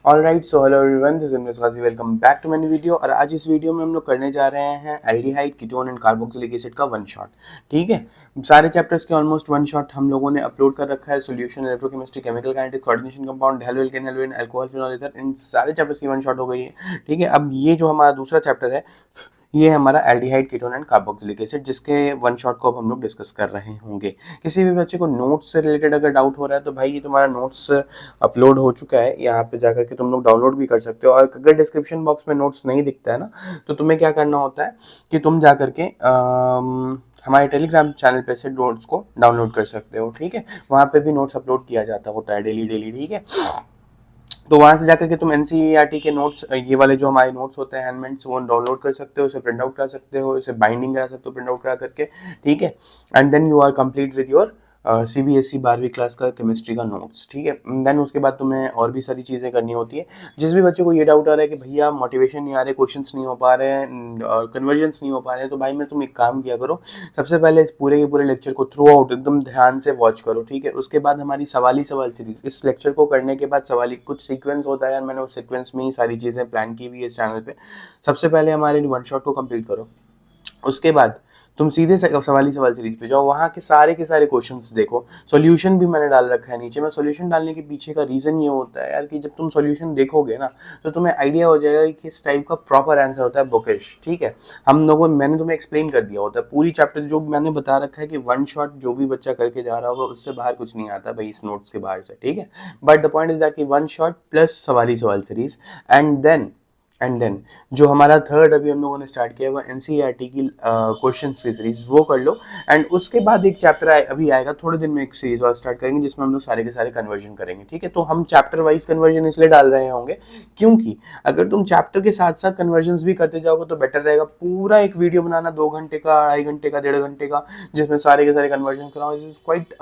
Alright, so hello everyone, this is miss Ghazi. Welcome back to my video. और आज इस video में हम लोग करने जा रहे हैं aldehyde, ketone and carboxylic acid का वन शॉट। ठीक है, सारे चैप्टर्स के ऑलमोस्ट वन शॉट हम लोगों ने अपलोड कर रखा है। Solution, electrochemistry, chemical kinetics, coordination compound, haloalkane, haloarene, alcohol, phenol ether, इन सारे चैप्टर्स की वन शॉट हो गई है। ठीक है, अब ये जो हमारा दूसरा चैप्टर है ये है हमारा aldehyde, ketone and carboxylic acid, जिसके वन शॉट को अब हम लोग डिस्कस कर रहे होंगे। किसी भी बच्चे को नोट्स से रिलेटेड अगर डाउट हो रहा है तो भाई ये तुम्हारा नोट्स अपलोड हो चुका है, यहाँ पे जाकर के तुम लोग डाउनलोड भी कर सकते हो। और अगर डिस्क्रिप्शन बॉक्स में नोट्स नहीं दिखता है ना, तो तुम्हें क्या करना होता है कि तुम जाकर के हमारे टेलीग्राम चैनल पे से नोट्स को डाउनलोड कर सकते हो। ठीक है, वहाँ पे भी नोट्स अपलोड किया जाता होता है डेली डेली। ठीक है, तो वहां से जाकर के तुम एनसीईआरटी के नोट्स, ये वाले जो हमारे नोट्स होते हैं हैंडमेड्स, वो डाउनलोड कर सकते हो, उसे प्रिंट आउट करा सकते हो, इसे बाइंडिंग करा सकते हो प्रिंट आउट करा करके। ठीक है, and then you are complete with your CBSE 12वीं क्लास का केमिस्ट्री का नोट्स। ठीक है, देन उसके बाद तुम्हें और भी सारी चीज़ें करनी होती है। जिस भी बच्चे को ये डाउट आ रहा है कि भैया मोटिवेशन नहीं आ रहे, क्वेश्चंस नहीं हो पा रहे हैं और कन्वर्जन्स नहीं हो पा रहे हैं, तो भाई मैं तुम एक काम किया करो, सबसे पहले इस पूरे के पूरे लेक्चर को थ्रू आउट एकदम ध्यान से वॉच करो। ठीक है, उसके बाद हमारी सवाली सवाल सीरीज, इस लेक्चर को करने के बाद सवाली कुछ सीक्वेंस होता है यार, मैंने उस सीक्वेंस में ही सारी चीज़ें प्लान की हुई है इस चैनल पे। सबसे पहले हमारे वन शॉट को कंप्लीट करो, उसके बाद तुम सीधे सवाली सवाल सीरीज पे जाओ, वहाँ के सारे क्वेश्चंस देखो। सॉल्यूशन भी मैंने डाल रखा है नीचे में। सॉल्यूशन डालने के पीछे का रीज़न ये होता है यार कि जब तुम सॉल्यूशन देखोगे ना, तो तुम्हें आइडिया हो जाएगा कि इस टाइप का प्रॉपर आंसर होता है बुकिश। ठीक है, मैंने तुम्हें एक्सप्लेन कर दिया होता है पूरी चैप्टर, जो मैंने बता रखा है कि वन शॉट जो भी बच्चा करके जा रहा होगा उससे बाहर कुछ नहीं आता भाई, इस नोट्स के बाहर से। ठीक है, but the point is that कि वन शॉट प्लस सवाली सवाल सीरीज, एंड देन जो हमारा थर्ड अभी हम लोगों ने स्टार्ट किया है वो एनसीईआरटी की क्वेश्चन की सीरीज, वो कर लो। एंड उसके बाद एक चैप्टर अभी आएगा थोड़े दिन में, एक सीरीज और स्टार्ट करेंगे जिसमें हम लोग सारे के सारे कन्वर्जन करेंगे। ठीक है, तो हम चैप्टर वाइज कन्वर्जन इसलिए डाल रहे होंगे क्योंकि अगर तुम चैप्टर के साथ साथ कन्वर्जन भी करते जाओगे तो बेटर रहेगा। पूरा एक वीडियो बनाना 2 घंटे का, 2.5 घंटे का, 1.5 घंटे का, जिसमें सारे के सारे कन्वर्जन कराओ, is quite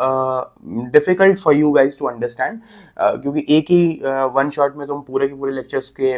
difficult for you guys to understand, क्योंकि एक ही वन शॉट में तुम पूरे के पूरे लेक्चर्स के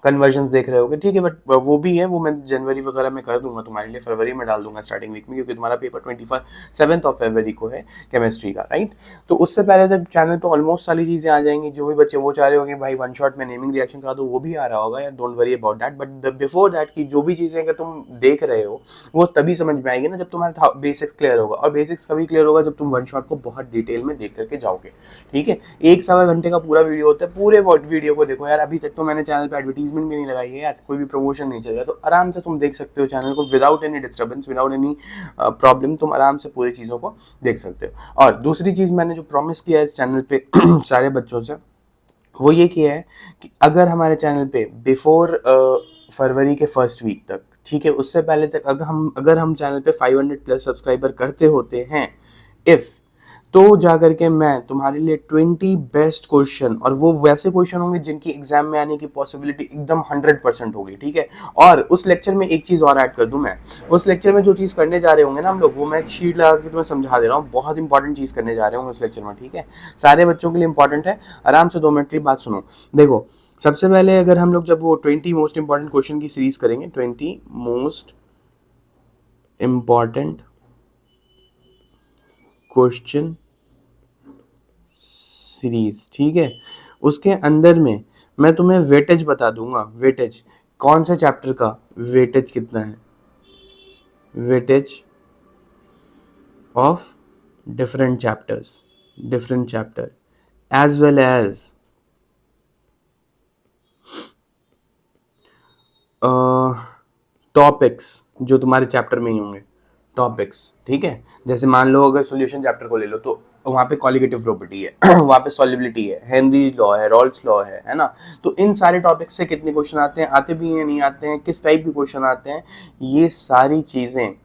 कन्वर्जन्स देख रहे होगे। ठीक है, बट वो भी है, वो मैं जनवरी वगैरह में कर दूंगा तुम्हारे लिए, फरवरी में डाल दूंगा स्टार्टिंग वीक में, क्योंकि तुम्हारा पेपर 7 ऑफ फरवरी को है केमिस्ट्री का, राइट। तो उससे पहले तक चैनल पे ऑलमोस्ट सारी चीज़ें आ जाएंगी। जो भी बच्चे वो चाह रहे होंगे भाई वन शॉट में नेमिंग रिएक्शन करा दो, वो भी आ रहा होगा यार, don't worry about that. But before that की जो भी चीज़ें अगर तुम देख रहे हो वो तभी समझ में आएगी ना जब तुम्हारा बेसिक्स क्लियर होगा, और बेसिक्स कभी क्लियर होगा जब तुम वन शॉट को बहुत डिटेल में देख करके जाओगे। ठीक है, 1 सवा घंटे का पूरा वीडियो होता है, पूरे वीडियो को देखो यार। अभी तक तो मैंने चैनल पे एडवर्टीजमेंट भी नहीं लगाई है यार, कोई भी प्रमोशन नहीं चल रहा, तो आराम से तुम देख सकते हो चैनल को without any disturbance, without any problem. तुम आराम से पूरी चीज़ों को देख सकते हो। और दूसरी चीज़ मैंने जो प्रॉमिस किया है इस चैनल पे सारे बच्चों से, वो ये किया है कि अगर हमारे चैनल पे बिफोर फरवरी के फर्स्ट वीक तक, ठीक है, उससे पहले तक अगर हम चैनल पे 500 प्लस सब्सक्राइबर करते होते हैं, इफ़, तो जाकर के मैं तुम्हारे लिए 20 बेस्ट क्वेश्चन, और वो वैसे क्वेश्चन होंगे जिनकी एग्जाम में आने की पॉसिबिलिटी एकदम 100% होगी। ठीक है, और उस लेक्चर में एक चीज़ और ऐड कर दूं मैं, उस लेक्चर में जो चीज़ करने जा रहे होंगे ना हम लोग, वो मैं एक शीट लगा के तुम्हें समझा दे रहा हूँ, बहुत इंपॉर्टेंट चीज़ करने जा रहे होंगे उस लेक्चर में। ठीक है, सारे बच्चों के लिए इंपॉर्टेंट है, आराम से 2 मिनट की बात सुनो। देखो, सबसे पहले अगर हम लोग जब वो 20 मोस्ट इंपॉर्टेंट क्वेश्चन की सीरीज करेंगे, 20 मोस्ट इंपॉर्टेंट क्वेश्चन सीरीज, ठीक है, उसके अंदर में मैं तुम्हें वेटेज बता दूंगा। वेटेज कौन से चैप्टर का वेटेज कितना है, weightage of different chapter as well as topics जो तुम्हारे चैप्टर में ही होंगे, टॉपिक्स। ठीक है, जैसे मान लो अगर सॉल्यूशन चैप्टर को ले लो तो वहाँ पे क्वालिटेटिव प्रॉपर्टी है वहाँ पे सॉल्युबिलिटी है, हेनरीज लॉ है, रॉल्स लॉ है ना। तो इन सारे टॉपिक्स से कितने क्वेश्चन आते हैं, आते भी हैं, नहीं आते हैं, किस टाइप के क्वेश्चन आते हैं, ये सारी चीज़ें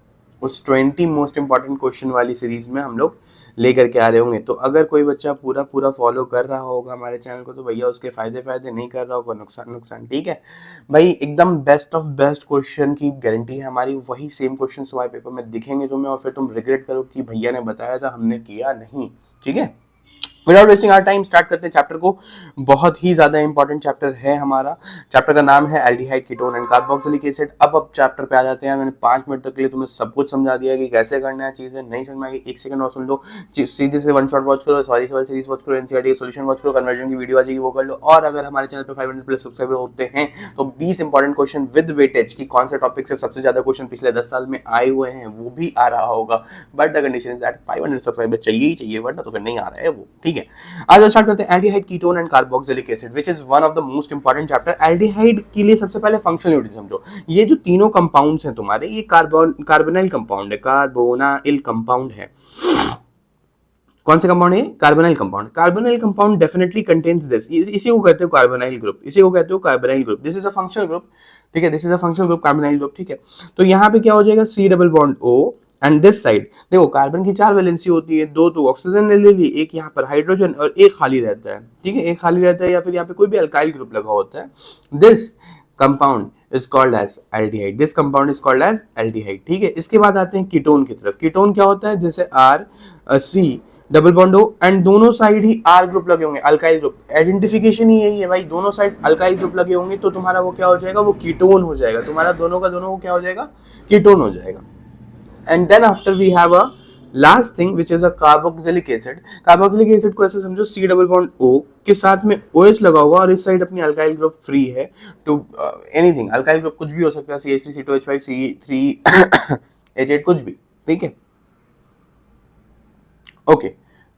उस 20 मोस्ट इंपॉर्टेंट क्वेश्चन वाली सीरीज में हम लोग लेकर के आ रहे होंगे। तो अगर कोई बच्चा पूरा पूरा फॉलो कर रहा होगा हमारे चैनल को, तो भैया उसके फायदे, नहीं कर रहा होगा नुकसान। ठीक है भाई, एकदम बेस्ट ऑफ बेस्ट क्वेश्चन की गारंटी है हमारी, वही सेम क्वेश्चन तुम्हारे पेपर में दिखेंगे तुम्हें, और फिर तुम रिग्रेट करो कि भैया ने बताया था हमने किया नहीं। ठीक है, without wasting our time start करते हैं चैप्टर को। बहुत ही ज्यादा इंपॉर्टेंट चैप्टर है हमारा। चैप्टर का नाम है aldehyde ketone and carboxylic acid. अब चैप्टर पे आ जाते हैं। मैंने 5 मिनट तक के लिए तुम्हें सब कुछ समझा दिया कि कैसे करना है चीजें। नहीं समझ में आई एक सेकंड और सुन लो, सीधे से वन शॉट वॉच करो, सॉरी सवाल सीरीज वॉच करो, एनसीईआरटी सोल्यूशन वॉच करो, कन्वर्जन की वीडियो आ जाएगी वो कर लो। और अगर हमारे चैनल पे 500 प्लस सब्सक्राइबर होते हैं तो 20 इंपॉर्टेंट क्वेश्चन विद वेटेज की कौन से टॉपिक से सबसे ज्यादा क्वेश्चन पिछले 10 साल में आए हुए हैं वो भी आ रहा होगा। But the condition is that 500 subscriber चाहिए ही चाहिए, वरना तो फिर नहीं आ रहा है वो। ठीक है, आज स्टार्ट करते हैं aldehyde ketone and carboxylic acid which is one of the most important chapter. Aldehyde के लिए सबसे पहले फंक्शनल यूनिट समझो। ये जो तीनों कंपाउंड्स हैं तुम्हारे, ये कार्बोनाइल कंपाउंड है, कार्बोनाइल कंपाउंड है। कौन सा कंपाउंड है? Carbonyl compound. Carbonyl compound definitely contains this, इसी को कहते हो कार्बोनाइल ग्रुप, इसी को कहते हो carbonyl group. This is a functional group, ठीक है, this is a functional group carbonyl group. ठीक है, तो यहाँ पे क्या हो जाएगा, C double bond O and this side देखो कार्बन की 4 वैलेंसी होती है, 2 तो ऑक्सीजन ने ले ली, एक यहाँ पर हाइड्रोजन और एक खाली रहता है। ठीक है, एक खाली रहता है या फिर यहाँ पे कोई भी अल्काइल ग्रुप लगा होता है। This compound is called as aldehyde, this compound is called as aldehyde. ठीक है, इसके बाद आते हैं कीटोन की तरफ। कीटोन क्या होता है, जैसे R C double bond O and दोनों साइड ही R ग्रुप लगे होंगे, अल्काइल ग्रुप। आइडेंटिफिकेशन ही यही है भाई, दोनों साइड अल्काइल ग्रुप लगे होंगे तो तुम्हारा वो क्या हो जाएगा, वो कीटोन हो जाएगा। तुम्हारा दोनों का दोनों वो क्या हो जाएगा, कीटोन हो जाएगा। And then after we have a last thing which is a carboxylic acid। Carboxylic acid को ऐसे समझो, C डबल बॉन्ड O के साथ में OH लगा हुआ और इस साइड अपनी अल्काइल ग्रुप फ्री है टू एनीथिंग। अल्काइल ग्रुप कुछ भी हो सकता है, CH3 C2H5 C3H8 कुछ भी। ठीक है, ओके,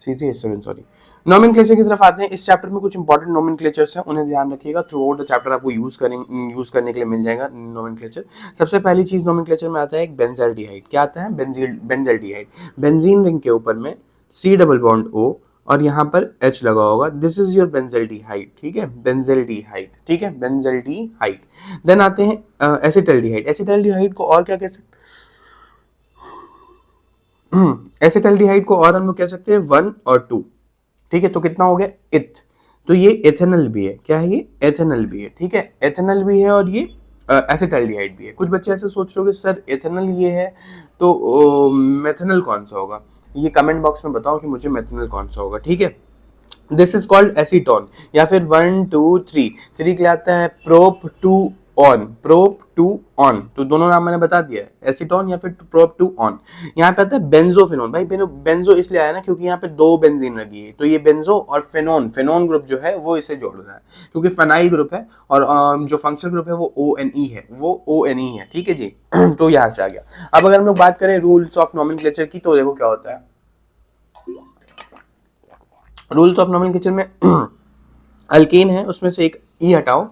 C3H7 सॉरी। नोमेनक्लेचर की तरफ आते हैं। इस चैप्टर में कुछ इंपॉर्टेंट नोमेनक्लेचर्स हैं, उन्हें ध्यान रखिएगा। थ्रू आउट द चैप्टर आपको यूज करने के लिए मिल जाएगा नोमेनक्लेचर। सबसे पहली चीज नोमेनक्लेचर में आता है एक बेंजाल्डिहाइड। क्या आता है, बेंजाल्डिहाइड। बेंजीन रिंग के ऊपर में C डबल बॉन्ड O और यहाँ पर H लगा होगा, दिस इज योर बेंजाल्डिहाइड। ठीक है, बेंजाल्डिहाइड। ठीक है, बेंजाल्डिहाइड। देन आते हैं एसिटाल्डिहाइड। एसिटाल्डिहाइड को और क्या कह सकते, एसिटाल्डिहाइड को और हम लोग कह सकते हैं 1 और 2। ठीक है, तो कितना हो गया, इथ। तो ये एथेनल भी है, क्या है ये, एथेनल भी है। ठीक है, एथेनल भी है और ये एसिटाल्डिहाइड भी है। कुछ बच्चे ऐसे सोच रहे हो कि सर एथेनल ये है तो मेथेनल कौन सा होगा, ये कमेंट बॉक्स में बताओ कि मुझे मेथेनल कौन सा होगा। ठीक है, दिस इज कॉल्ड एसीटोन या फिर 1 2 3 3 के लिए आता है प्रोप 2 ऑन, प्रोप 2 ऑन। तो दोनों नाम मैंने बता दिया है, एसीटोन या फिर प्रोप 2 ऑन। यहाँ पे आता है बेंजोफिनोन। भाई बेंजो इसलिए आया ना क्योंकि यहाँ पे 2 बेंजीन लगी है, तो ये बेंजो और फेनोन ग्रुप जो है वो इसे जोड़ रहा है, क्योंकि फेनाइल ग्रुप है और जो फंक्शनल ग्रुप है वो ONE है, वो ONE है। ठीक है जी तो यहाँ से आ गया। अब अगर हम लोग बात करें रूल्स ऑफ नोमेनक्लेचर की, तो देखो क्या होता है। रूल्स ऑफ नोमेनक्लेचर में अल्केन है उसमें से एक E हटाओ,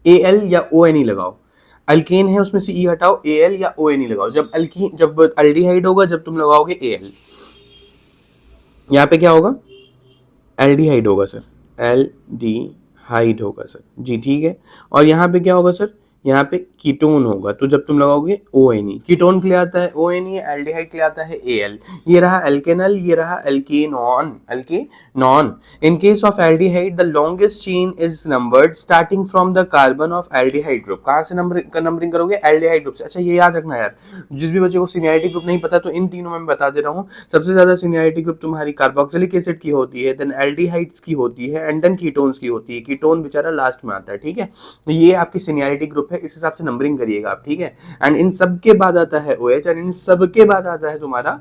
Al या ONE लगाओ। अल्केन है उसमें से E हटाओ, Al या ONE लगाओ। जब एल्डिहाइड होगा जब तुम लगाओगे Al, यहाँ पे क्या होगा, एल्डिहाइड होगा सर, एल्डिहाइड होगा सर जी। ठीक है, और यहाँ पे क्या होगा सर, यहाँ पे कीटोन होगा, तो जब तुम लगाओगे ONE। कीटोन के लिए आता है ONE, एल्डिहाइड के लिए आता है Al। ये रहा एल्केनल, ये रहा alkanone, alkanone. In case of aldehyde the longest chain is numbered starting from the carbon of aldehyde group. कहाँ से नंबरिंग करोगे, एल्डिहाइड ग्रुप से। अच्छा ये याद रखना यार, जिस भी बच्चे को सीनियरिटी ग्रुप नहीं पता तो इन तीनों में मैं बता दे रहा हूँ। सबसे ज्यादा सीनियरिटी ग्रुप तुम्हारी कार्बोक्सिलिक एसिड की होती है, देन एल्डिहाइड्स की होती है एंड देन कीटोन्स की होती है। कीटोन बेचारा लास्ट में आता है। ठीक है, ये आपकी सीनियरिटी ग्रुप है, इस हिसाब से नंबरिंग करिएगा आप। ठीक है, एंड इन सब के बाद आता है OH और इन सब के बाद आता है तुम्हारा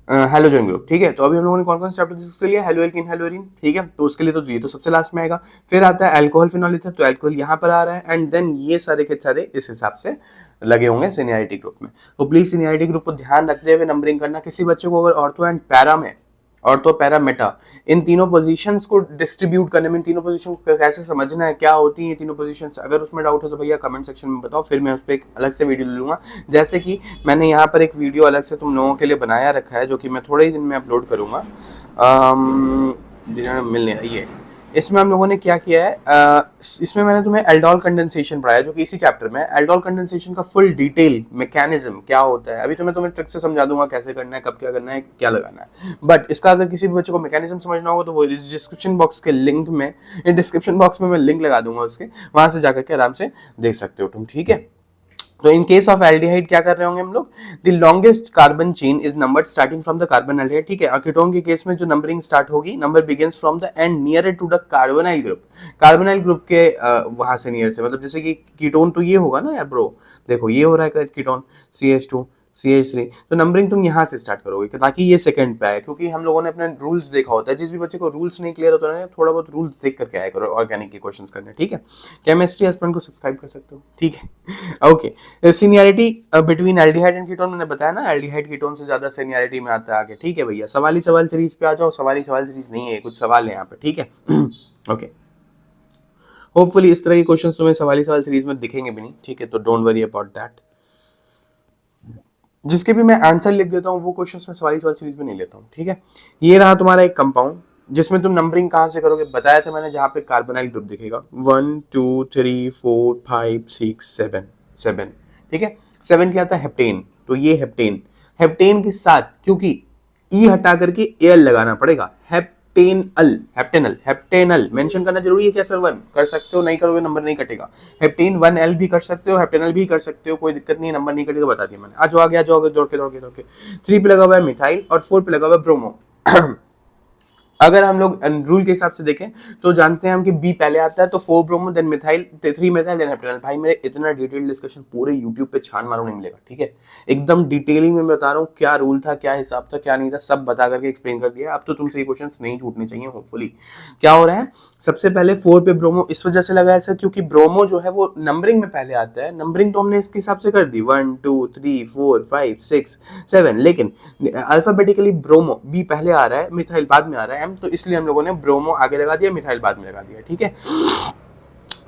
हेलोजन ग्रुप। ठीक है, तो अभी हम लोगों ने कौन कौन से चैप्टर डिस्कस कर लिया, हेलो एल्कीन हेलो एरीन। ठीक है, तो उसके लिए तो ये तो सबसे लास्ट में आएगा। फिर आता है अल्कोहल फिनोल ईथर, तो अल्कोहल यहाँ पर आ रहा है एंड देन ये सारे के सारे इस हिसाब से लगे होंगे सीनियरिटी ग्रुप में। तो प्लीज सीनियरिटी ग्रुप को ध्यान रखते हुए नंबरिंग करना। किसी बच्चे को अगर ऑर्थो एंड पैरा में, ऑर्थो पैरा मेटा, इन तीनों पोजीशंस को डिस्ट्रीब्यूट करने में, तीनों पोजीशन को कैसे समझना है, क्या होती हैं तीनों पोजीशंस, अगर उसमें डाउट हो तो भैया कमेंट सेक्शन में बताओ, फिर मैं उस पर एक अलग से वीडियो ले लूँगा। जैसे कि मैंने यहाँ पर एक वीडियो अलग से तुम लोगों के लिए बनाया रखा है जो कि मैं थोड़े ही दिन में अपलोड करूँगा। मिलने ये इसमें हम लोगों ने क्या किया है, इसमें मैंने तुम्हें एल्डोल कंडेंसेशन पढ़ाया जो कि इसी चैप्टर में। एल्डोल कंडेंसेशन का फुल डिटेल मैकेनिज्म क्या होता है, अभी तो मैं तुम्हें ट्रिक से समझा दूंगा कैसे करना है, कब क्या करना है, क्या लगाना है। बट इसका अगर किसी भी बच्चे को मैकेनिज्म समझना होगा तो वो इस डिस्क्रिप्शन बॉक्स के लिंक में, डिस्क्रिप्शन बॉक्स में मैं लिंक लगा दूंगा उसके, वहां से जाकर के आराम से देख सकते हो तुम। ठीक है, तो इन केस ऑफ एल्डिहाइड क्या कर रहे होंगे हम लोग, the longest carbon chain is numbered starting from the carbon aldehyde, ठीक है। और कीटोन के केस में जो नंबरिंग स्टार्ट होगी, number begins from the end near to the carbonyl group, carbonyl group के वहां से नियर से, मतलब जैसे कि कीटोन तो ये होगा ना यार ब्रो, देखो ये हो रहा है कीटोन CH2 CH3, तो नंबरिंग तुम यहाँ से स्टार्ट करोगे ताकि ये सेकंड पे आए, क्योंकि हम लोगों ने अपने रूल्स देखा होता है, जिस भी बच्चे को रूल्स नहीं क्लियर होता है थोड़ा बहुत रूल्स देख करके आया करो ऑर्गेनिक के क्वेश्चंस करने, ठीक है। केमिस्ट्री हस्बैंड को सब्सक्राइब कर सकते हो, ठीक है। Okay, seniority between aldehyde and ketone, मैंने बताया ना एल्डिहाइड कीटोन से ज्यादा सीनियरिटी में आता है आगे, ठीक है भैया। सवाल सीरीज पे आ जाओ, सवाल सीरीज नहीं है, कुछ सवाल है यहाँ पे, ठीक है। ओके, होपफुली इस तरह के क्वेश्चंस तुम्हें सवाल सीरीज में दिखेंगे भी नहीं, ठीक है, तो डोंट वरी अबाउट दैट। जिसके भी मैं आंसर लिख देता हूँ वो क्वेश्चंस में सवाल सीरीज में नहीं लेता हूँ, ठीक है। ये रहा तुम्हारा एक कंपाउंड, जिसमें तुम नंबरिंग कहाँ से करोगे, बताया था मैंने, जहाँ पे कार्बोनाइल ग्रुप दिखेगा 1 2 3 4 5 6 7, ठीक है। 7 क्या आता है, हेप्टेन, तो ये हेप्टेन, हेप्टेन के साथ क्योंकि ई हटा करके एल लगाना पड़ेगा, हेप्टेनल मेंशन करना जरूरी है क्या सर, 1 कर सकते हो, नहीं करोगे नंबर नहीं कटेगा। हेप्टेन 1L भी कर सकते हो, हेप्टेनल भी कर सकते हो, कोई दिक्कत नहीं है, नंबर नहीं कटेगा, बता दिया मैंने। आज आगे दौड़ के 3 पे लगा हुआ है मिथाइल और 4 पे लगा हुआ है ब्रोमो। अगर हम लोग रूल के हिसाब से देखें तो जानते हैं हम कि बी पहले आता है, तो 4 bromo then methyl 3 methyl then heptanal. भाई मेरे इतना डिटेल डिस्कशन पूरे यूट्यूब पे छान मारो नहीं मिलेगा, ठीक है। एकदम डिटेलिंग में बता रहा हूँ, क्या रूल था, क्या हिसाब था, क्या नहीं था, सब बता करके एक्सप्लेन कर दिया। अब तो तुमसे ये क्वेश्चन नहीं छूटने चाहिए होपफुली। क्या हो रहा है, सबसे पहले 4 पे ब्रोमो इस वजह से लगाया सर, क्योंकि ब्रोमो जो है वो नंबरिंग में पहले आता है, नंबरिंग तो हमने इसके हिसाब से कर दी 1 2 3 4 5 6 7, लेकिन अल्फाबेटिकली ब्रोमो बी पहले आ रहा है, मिथाइल बाद में आ रहा है, तो इसलिए हम लोगों ने ब्रोमो आगे लगा दिया, मिथाइल बाद में लगा दिया, ठीक है।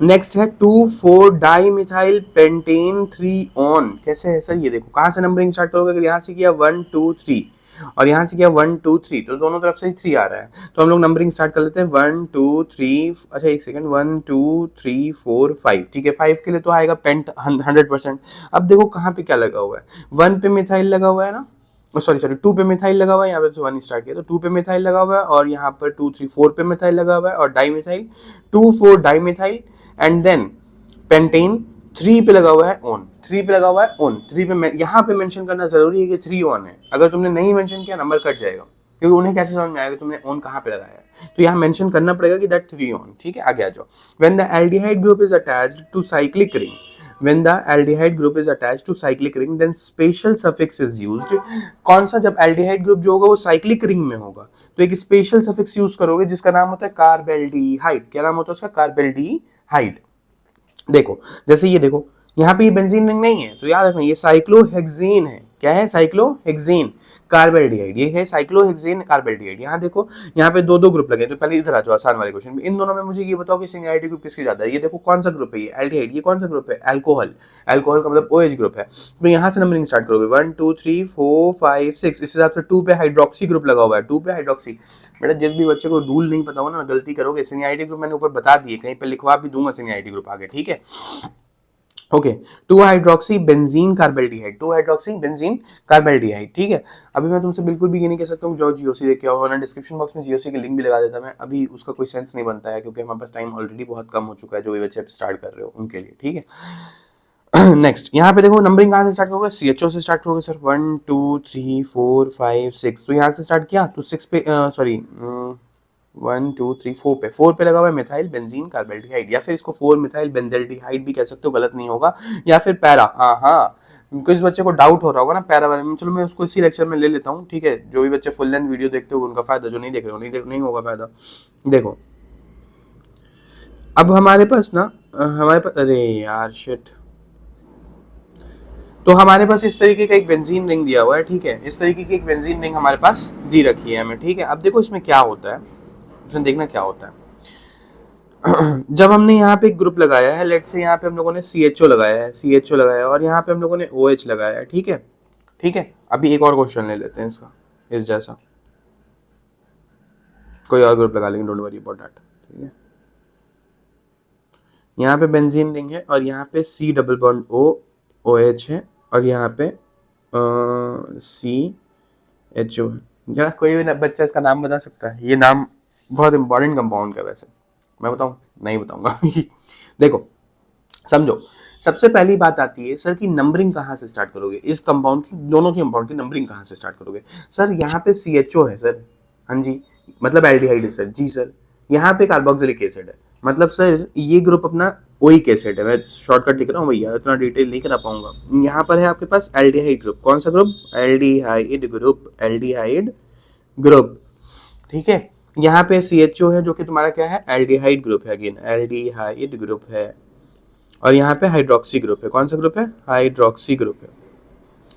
नेक्स्ट है 2,4 डाई मिथाइल पेंटेन 3 ऑन, कैसे है सर, ये देखो कहां से नंबरिंग स्टार्ट करोगे, अगर यहां से किया 1 2 3 और यहां से किया 1 2 3, तो दोनों तरफ से ही 3 आ रहा है, तो हम लोग नंबरिंग स्टार्ट कर लेते हैं 1 2 3, अच्छा एक सेकंड, 1 2 3 4 5, ठीक है। 5 के लिए तो आएगा पेंट 100%। अब देखो कहां पे क्या लगा हुआ है, 1 पे मिथाइल लगा हुआ है ना, सॉरी 2 पे मिथाइल लगा हुआ है, यहाँ पे तो 1 स्टार्ट किया, तो 2 पे मिथाइल लगा हुआ है, और यहाँ पर 2 3 4 पे मिथाइल लगा हुआ है, और di methyl 2 4 di methyl, and then pentane 3 पे लगा हुआ है ऑन, 3 पे लगा हुआ है ऑन, 3 पे यहाँ पे मेंशन करना जरूरी है कि 3 ऑन है, अगर तुमने नहीं मेंशन किया नंबर कट जाएगा, क्योंकि उन्हें कैसे समझ में आएगा तुमने ऑन कहाँ पे लगाया है, तो यहाँ मेंशन करना पड़ेगा कि दैट 3 ऑन, ठीक है। आगे आ जाओ, when the aldehyde group is attached to cyclic ring, when the aldehyde group is attached to cyclic ring then special suffix is used। कौन सा, जब aldehyde group जो होगा वो cyclic ring में होगा तो एक special suffix यूज करोगे जिसका नाम होता है कार्बेल्डिहाइड। क्या नाम होता है उसका, कार्बेल्डिहाइड। देखो जैसे ये देखो यहाँ पे ये बेंजीन रिंग नहीं है, तो याद रखना ये साइक्लोहेक्सेन है। क्या है, साइक्लोहेक्सेन कार्बेल्डिहाइड, ये है साइक्लोहेक्सेन कार्बेल्डिहाइड। यहाँ देखो यहाँ पे दो ग्रुप लगे, तो पहले इधर आ जाओ आसान वाले क्वेश्चन में, इन दोनों में मुझे ये बताओ कि सिंगुलरिटी ग्रुप किसकी ज्यादा है। ये देखो कौन सा ग्रुप है, ये एल्डिहाइड, ये कौन सा ग्रुप है, अल्कोहल, अल्कोहल का मतलब OH ग्रुप है। तो यहाँ से नंबरिंग स्टार्ट करोगे 1 2 3 4 5 6, इस हिसाब से 2 पे हाइड्रोक्सी ग्रुप लगा हुआ है, 2 पे हाइड्रोक्सी। बेटा जिस भी बच्चे को रूल नहीं पता हो ना, गलती करोगे। सिंगुलरिटी ग्रुप मैंने ऊपर बता दिए, कहीं पे लिखवा भी दूंगा सिंगुलरिटी ग्रुप आगे, ठीक है। Okay, 2 hydroxy benzene carbaldehyde, 2 hydroxy benzene carbaldehyde, ठीक है। अभी मैं तुमसे बिल्कुल भी ये नहीं कह सकता हूँ जो जीओसी देख के आओ, वरना डिस्क्रिप्शन बॉक्स में जीओसी की लिंक भी लगा देता मैं, अभी उसका कोई सेंस नहीं बनता है, क्योंकि हमारे पास टाइम ऑलरेडी बहुत कम हो चुका है, जो भी बच्चे स्टार्ट कर रहे हो उनके लिए, ठीक है। नेक्स्ट यहाँ पे देखो नंबरिंग कहाँ से स्टार्ट होगा, CHO से स्टार्ट होगा सर, 1 2 3 4 5 6, तो यहाँ से स्टार्ट किया तो 6 पे, सॉरी 1 2 3 4 पे लगा हुआ है मिथाइल बेंजीन कार्बेल्डिहाइड, या फिर इसको 4 मिथाइल बेंजेल्डिहाइड भी कह सकते हो, गलत नहीं होगा, या फिर पैरा। हाँ, किस बच्चे को डाउट हो रहा होगा ना पैरा वाले में, चलो मैं उसको इसी लेक्चर में ले लेता हूँ, ठीक है। जो भी बच्चे फुल लेंथ वीडियो देखते हो उनका फायदा, जो नहीं देख रहे हो नहीं होगा फायदा। देखो अब हमारे पास ना, अरे यार शिट, तो हमारे पास इस तरीके का एक बेंजीन रिंग दिया हुआ है, ठीक है। इस तरीके की एक बेंजीन रिंग हमारे पास दी रखी है हमें, ठीक है। अब देखो इसमें क्या होता है, इसमें देखना क्या होता है। जब हमने यहाँ पे एक ग्रुप लगाया है, लेट से यहाँ पे हम लोगों ने CHO लगाया है, CHO लगाया है, और यहाँ पे हम लोगों ने OH लगाया है, ठीक है, ठीक है। अभी एक और क्वेश्चन ले लेते हैं इसका, इस जैसा कोई और ग्रुप लगा लेंगे, डोंट वरी अबाउट दैट, ठीक है। यहाँ पे बेंजीन रिंग है, और यहाँ पे C double bond O OH है, और यहाँ पे CHO है। जरा कोई भी बच्चा इसका नाम बता सकता है, ये नाम बहुत इंपॉर्टेंट कंपाउंड का, वैसे मैं बताऊं, नहीं बताऊंगा। देखो समझो, सबसे पहली बात आती है सर कि नंबरिंग कहाँ से स्टार्ट करोगे, इस कंपाउंड की, दोनों की कंपाउंड की नंबरिंग कहाँ से स्टार्ट करोगे। सर यहाँ पे CHO है सर, हाँ जी, मतलब एल्डिहाइड है सर, जी सर। यहाँ पे कार्बोक्सिलिक एसिड है, मतलब सर ये ग्रुप अपना ओइक एसिड है। मैं शॉर्टकट लिख रहा हूँ भैया, इतना डिटेल नहीं करा पाऊंगा। यहाँ पर है आपके पास एल्डिहाइड ग्रुप, कौन सा group, aldehyde group, aldehyde group, ठीक है। यहाँ पे CHO है जो कि तुम्हारा क्या है, एल्डिहाइड ग्रुप है, अगेन एल्डिहाइड ग्रुप है। और यहाँ पे हाइड्रोक्सी ग्रुप है, कौन सा ग्रुप है, हाइड्रोक्सी ग्रुप है।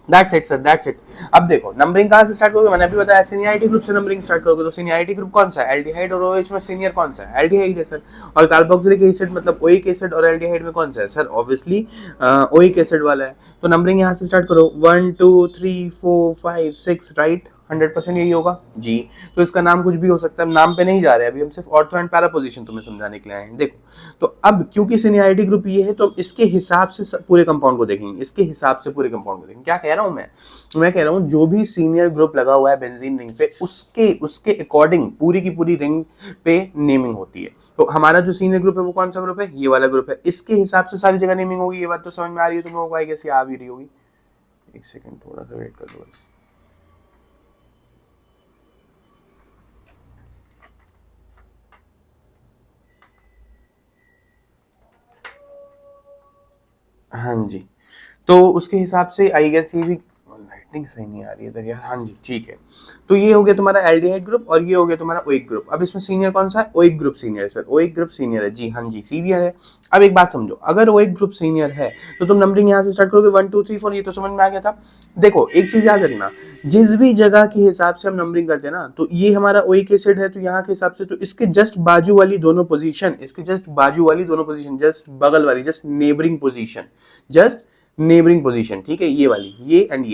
That's it sir, that's it. अब देखो नंबरिंग कहाँ से स्टार्ट करोगे, मैंने अभी बताया सीनियरिटी ग्रुप से नंबरिंग स्टार्ट करोगे, तो सीनियरिटी ग्रुप कौन सा है, एल्डिहाइड और OH में सीनियर कौन सा है, एल्डिहाइड है सर। और कार्बोक्सिलिक एसिड मतलब ओइक एसिड और एल्डिहाइड में कौन सा है सर, ऑब्वियसली ओइक एसिड वाला है। तो नंबरिंग यहाँ से स्टार्ट करो, 1 2 3 4 5 6, राइट, 100% यही होगा जी। तो इसका नाम कुछ भी हो सकता है, नाम पे नहीं जा रहे, अभी हम सिर्फ ऑर्थो एंड पैरा पोजीशन तुम्हें समझाने के लिए आए हैं। देखो, तो अब क्योंकि सीनियरिटी ग्रुप ये है तो हम इसके हिसाब से पूरे कंपाउंड को देखेंगे, इसके हिसाब से पूरे कंपाउंड को देखेंगे। क्या कह रहा हूं मैं कह रहा हूं जो भी सीनियर ग्रुप लगा हुआ है बेंजीन रिंग पे, उसके उसके अकॉर्डिंग पूरी की पूरी रिंग पे नेमिंग होती है। तो हमारा जो सीनियर ग्रुप है वो कौन सा ग्रुप है, ये वाला ग्रुप है, इसके हिसाब से सारी जगह नेमिंग होगी। ये बात तो समझ में आ रही है तुम लोगों को, आई गेस ये आ भी रही होगी। एक सेकंड, थोड़ा सा वेट कर दो बस। हाँ जी, तो उसके हिसाब से आई गेस ये भी, लाइटिंग सही नहीं आ रही है इधर यार, हाँ जी ठीक है। तो ये हो गया तुम्हारा एल्डिहाइड ग्रुप और ये हो गया तुम्हारा ओइक ग्रुप। अब इसमें सीनियर कौन सा है, ओइक ग्रुप सीनियर है सर, ओइक ग्रुप सीनियर है जी, हाँ जी सीनियर है। अब एक बात समझो, अगर ओइक ग्रुप सीनियर है तो तुम नंबरिंग यहाँ से स्टार्ट करोगे 1 2 3 4, ये तो समझ में आ गया था। देखो एक चीज याद रखना, जिस भी जगह के हिसाब से हम नंबरिंग करते हैं ना, तो ये हमारा ओइक एसिड है तो यहाँ के हिसाब से तो इसके जस्ट बाजू वाली दोनों पोजीशन, इसके जस्ट बाजू वाली दोनों पोजीशन, जस्ट बगल वाली, just neighbouring position, just neighbouring position, ठीक है, ये वाली, ये एंड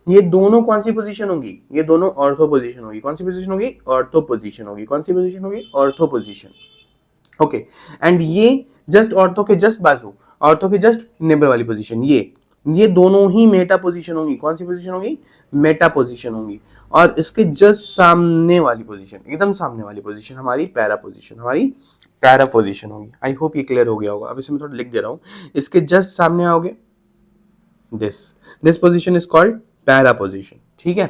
ये दोनों कौन सी पोजीशन होगी, ये दोनों ऑर्थो पोजीशन होगी। कौन सी पोजीशन होगी, ऑर्थो पोजीशन होगी। कौन सी पोजीशन होगी, ऑर्थो पोजीशन, ओके। एंड ये जस्ट ऑर्थो के जस्ट बाजू, ऑर्थो के जस्ट नेबर वाली पोजीशन, ये दोनों ही मेटा पोजीशन होंगी। कौन सी पोजीशन होगी, मेटा पोजीशन होंगी। और इसके जस्ट सामने वाली पोजीशन, एकदम सामने वाली पोजीशन हमारी पैरा पोजीशन, हमारी पैरा पोजीशन होगी। आई होप ये क्लियर हो गया होगा। अब इसे मैं थोड़ा लिख दे रहा हूं, इसके जस्ट सामने आओगे, this position is called para position, ठीक है।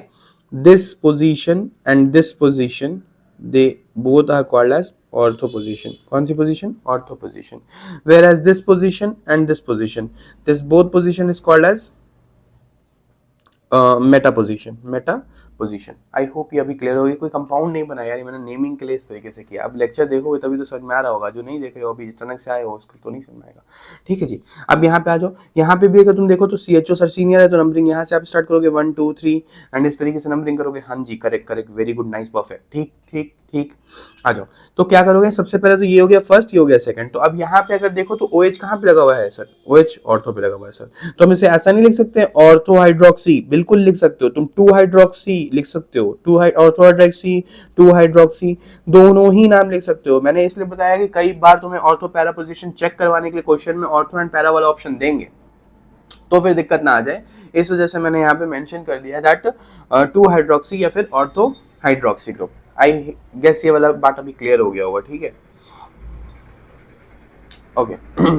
this position and this position, they both are called as ortho position। कौन सी position, ortho position। whereas this position and this position, this both position is called as Meta position, Meta position. I hope ये अभी clear होगी। कोई compound नहीं बनाया यार, ये मैंने नेमिंग के लिए इस तरीके से किया। अब लेक्चर देखोगे तभी तो समझ में आ रहा होगा, जो नहीं देख रहे हो अभी अचानक से आए हो उसको तो नहीं समझ में आएगा, ठीक है जी। अब यहाँ पे आ जाओ, यहाँ पे भी अगर तुम देखो तो CHO सर सीनियर है, तो नंबरिंग यहाँ से आप स्टार्ट करोगे 1 2 3 एंड इस तरीके से नंबरिंग करोगे। हाँ जी, correct correct, very good, nice, perfect, ठीक ठीक ठीक। आ जाओ, तो क्या करोगे, सबसे पहले तो ये हो गया फर्स्ट, ये हो गया सेकंड। तो अब यहाँ पे अगर देखो तो OH कहाँ पे लगा हुआ है सर, OH ऑर्थो पे लगा हुआ है सर। तो हम इसे ऐसा नहीं लिख सकते ऑर्थो हाइड्रोक्सी, बिल्कुल लिख सकते हो तुम 2 हाइड्रोक्सी लिख सकते हो, 2 ऑर्थो हाइड्रोक्सी, 2 हाइड्रोक्सी, दोनों ही नाम लिख सकते हो। मैंने इसलिए बताया कि कई बार तुम्हें ऑर्थो पैरा पोजीशन चेक करवाने के लिए क्वेश्चन में ऑर्थो एंड पैरा वाला ऑप्शन देंगे, तो फिर दिक्कत ना आ जाए, इस वजह से मैंने यहाँ पे मेंशन कर दिया दैट 2 हाइड्रोक्सी या फिर ortho hydroxy group. I guess ये वाला बात अभी क्लियर हो गया होगा, ठीक है, ओके।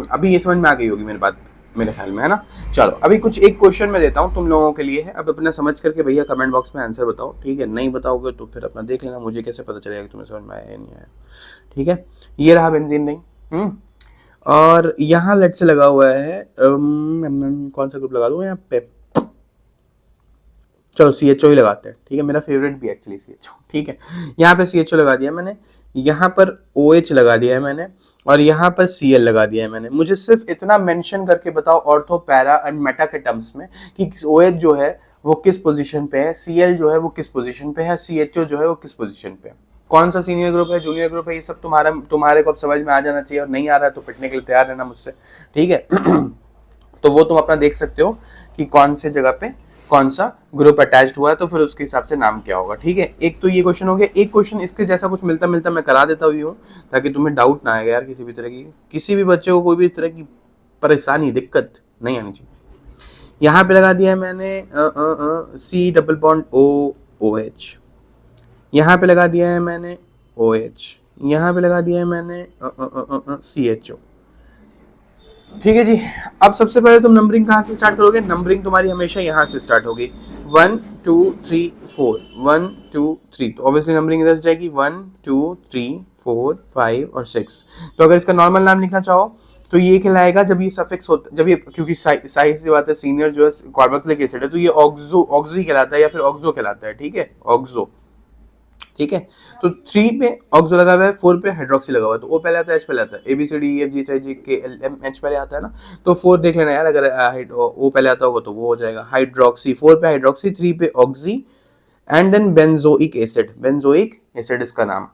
अभी ये समझ में आ गई होगी मेरी बात, मेरे ख्याल में, है ना। चलो अभी कुछ एक क्वेश्चन मैं देता हूँ तुम लोगों के लिए है, अब अपना समझ करके भैया कमेंट बॉक्स में आंसर बताओ, ठीक है। नहीं बताओगे तो फिर अपना देख लेना, मुझे कैसे पता चलेगा कि तुम्हें समझ में आया या नहीं आया, ठीक है। ये रहा बेंजीन रिंग, और यहाँ लेट से लगा हुआ है कौन सा ग्रुप लगा दूँ यहाँ पे, चलो CHO ही लगाते हैं, ठीक है, मेरा फेवरेट भी एक्चुअली CHO, ठीक है। यहाँ पे CHO लगा दिया मैंने, यहाँ पर OH लगा दिया है मैंने, और यहाँ पर Cl लगा दिया है मैंने। मुझे सिर्फ इतना मेंशन करके बताओ ऑर्थो पैरा एंड मेटा के टर्म्स में कि OH जो है वो किस पोजीशन पे है, Cl जो है वो किस पोजीशन पे है, CHO जो है वो किस पोजीशन पे है, कौन सा सीनियर ग्रुप है, जूनियर ग्रुप है, ये सब तुम्हारे को अब समझ में आ जाना चाहिए। और नहीं आ रहा है तो पिटने के लिए तैयार रहना मुझसे, ठीक है। तो वो तुम अपना देख सकते हो कि कौन से जगह पे कौन सा ग्रुप अटैच्ड हुआ है, तो फिर उसके हिसाब से नाम क्या होगा, ठीक है। एक तो ये क्वेश्चन हो गया। एक क्वेश्चन इसके जैसा कुछ मिलता मिलता मैं करा देता हूँ ताकि तुम्हें डाउट ना आएगा यार, किसी भी तरह की, किसी भी बच्चे को कोई भी तरह की परेशानी दिक्कत नहीं आनी चाहिए। यहाँ पे लगा दिया है मैंने C डबल बॉन्ड OH, यहाँ पे लगा दिया है मैंने OH, यहाँ पे लगा दिया है मैंने CHO, ठीक है जी। अब सबसे पहले तुम नंबरिंग कहाँ से स्टार्ट करोगे? नंबरिंग तुम्हारी हमेशा यहाँ से स्टार्ट होगी, 1 2 3 4, 1 2 3, तो ऑब्वियसली नंबरिंग इधर से जाएगी 1 2 3 4 5 और 6। तो अगर इसका नॉर्मल नाम लिखना चाहो तो ये कहलाएगा जब ये सफिक्स होता, जब ये, क्योंकि साइज सी बात है, सीनियर जो है कार्बोक्सिलिक एसिड है, तो ये ऑक्सी कहलाता है या फिर ऑक्सो कहलाता है, ठीक है, ऑक्सो। ठीक है, तो 3 पे ऑक्सो लगा हुआ है, 4 पे हाइड्रोक्सी लगा हुआ है, तो ओ पहले आता है, एच पहले आता है, A B C D E F G H I J K L M H पहले आता है ना, तो 4 देख लेना यार, अगर ओ पहले आता होगा तो वो हो जाएगा हाइड्रोक्सी, 4 पे हाइड्रोक्सी, 3 पे oxy, and then benzoic acid, benzoic acid इसका नाम।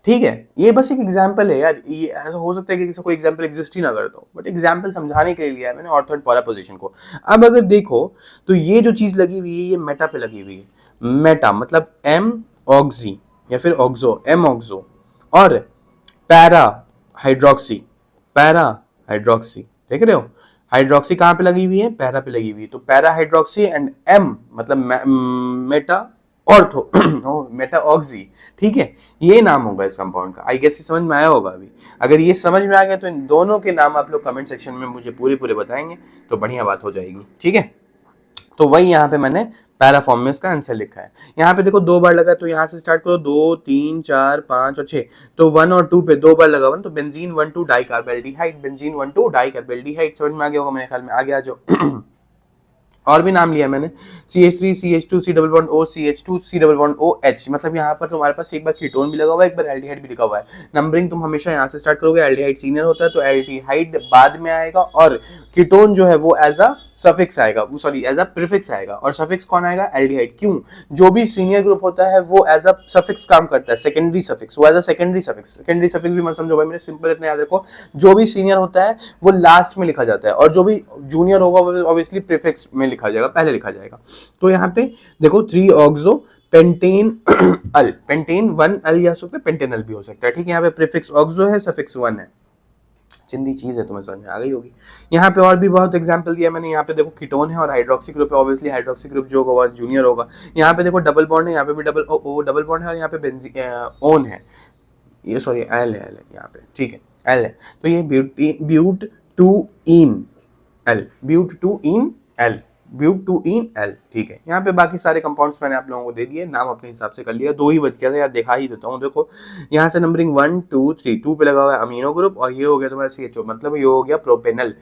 ठीक है, ये बस एक एग्जांपल है यार, ये ऐसा हो सकता है कि किसी कोई एग्जांपल एग्जिस्ट ही ना करता हो, बट एग्जांपल समझाने के लिए लिया है मैंने ऑर्थो एंड पैरा पोजीशन को। अब अगर देखो तो ये जो चीज लगी हुई है ये मेटा पे लगी हुई है, मेटा मतलब एम ऑक्सी या फिर ऑक्सो, एम ऑक्सो, और पैरा हाइड्रोक्सी, पैरा हाइड्रोक्सी, देख रहे हो हाइड्रोक्सी कहाँ पे लगी हुई है? पैरा पे लगी हुई है, तो पैरा हाइड्रोक्सी एंड एम मतलब मेटा ऑर्थो मेटा ऑक्सी। ठीक है, ये नाम होगा इस कंपाउंड का। आई गेस समझ में आया होगा अभी। अगर ये समझ में आ गया तो इन दोनों के नाम आप लोग कमेंट सेक्शन में मुझे पूरे बताएंगे तो बढ़िया बात हो जाएगी। ठीक है, तो वही यहाँ पे मैंने पैराफॉर्म में इसका आंसर लिखा है। यहाँ पे देखो 2 बार लगा, तो यहाँ से स्टार्ट करो, 2 3 4 5 और 6, तो 1 और 2 पे 2 बार लगा 1, तो बेंजीन 1 2 डाइकार्बोल्डिहाइड, बेंजीन 1 2 डाइकार्बोल्डिहाइड। समझ में आ गया होगा मेरे ख्याल में, आ गया जो और भी नाम लिया मैंने, CH3 CH2 C double bond O CH2 C double bond OH, मतलब यहाँ पर तुम्हारे पास एक बार कीटोन भी लगा हुआ है, एक बार एल्डिहाइड भी लिखा हुआ है। नंबरिंग तुम हमेशा यहाँ से स्टार्ट करोगे, एल्डिहाइड सीनियर होता है तो एल्डिहाइड बाद में आएगा, और कीटोन जो है वो एज अ सफिक्स आएगा, वो सॉरी एज अ प्रीफिक्स आएगा, और सफिक्स कौन आएगा? एल्डिहाइड। क्यों? जो भी सीनियर ग्रुप होता है वो एज अ सफिक्स काम करता है, सेकेंडरी सफिक्स, वो as a secondary suffix. Secondary suffix भी मत समझो भाई मेरे, सिंपल इतना याद रखो, जो भी सीनियर होता है वो लास्ट में लिखा जाता है, और जो भी जूनियर होगा वो ऑब्वियसली प्रीफिक्स में लिखा जाएगा, पहले लिखा जाएगा। तो यहाँ पे देखो 3 ऑक्सो पेंटेन अल, पेंटेन 1 अल या सकता है, पेंटेनल भी हो सकता है। ठीक है, यहाँ पे प्रीफिक्स ऑक्सो है, सफिक्स 1 है। चिंदी चीज है, तुम्हें समझ में आ गई होगी। यहाँ पे और भी बहुत एग्जांपल दिया मैंने। यहाँ पे देखो कीटोन है और हाइड्रोक्सी ग्रुप है, ऑब्वियसली हाइड्रोक्सी ग्रुप जो होगा जूनियर होगा। यहाँ पे देखो डबल बॉन्ड है, यहाँ पे भी डबल ओ डबल बॉन्ड है, और यहाँ पे ओन है, ये सॉरी एल है यहाँ पे। ठीक है, एल है, तो ये but two en al, but two en al, but two en al. ठीक है, यहाँ पे बाकी सारे कंपाउंड्स मैंने आप लोगों को दे दिए, नाम अपने हिसाब से कर लिया। 2 ही बच गया था यार, दिखा ही देता हूँ। देखो यहाँ से नंबरिंग 1 2 3, 2 पे लगा हुआ है अमीनो ग्रुप, और ये हो गया तुम्हारा CHO, मतलब ये हो गया प्रोपेनल,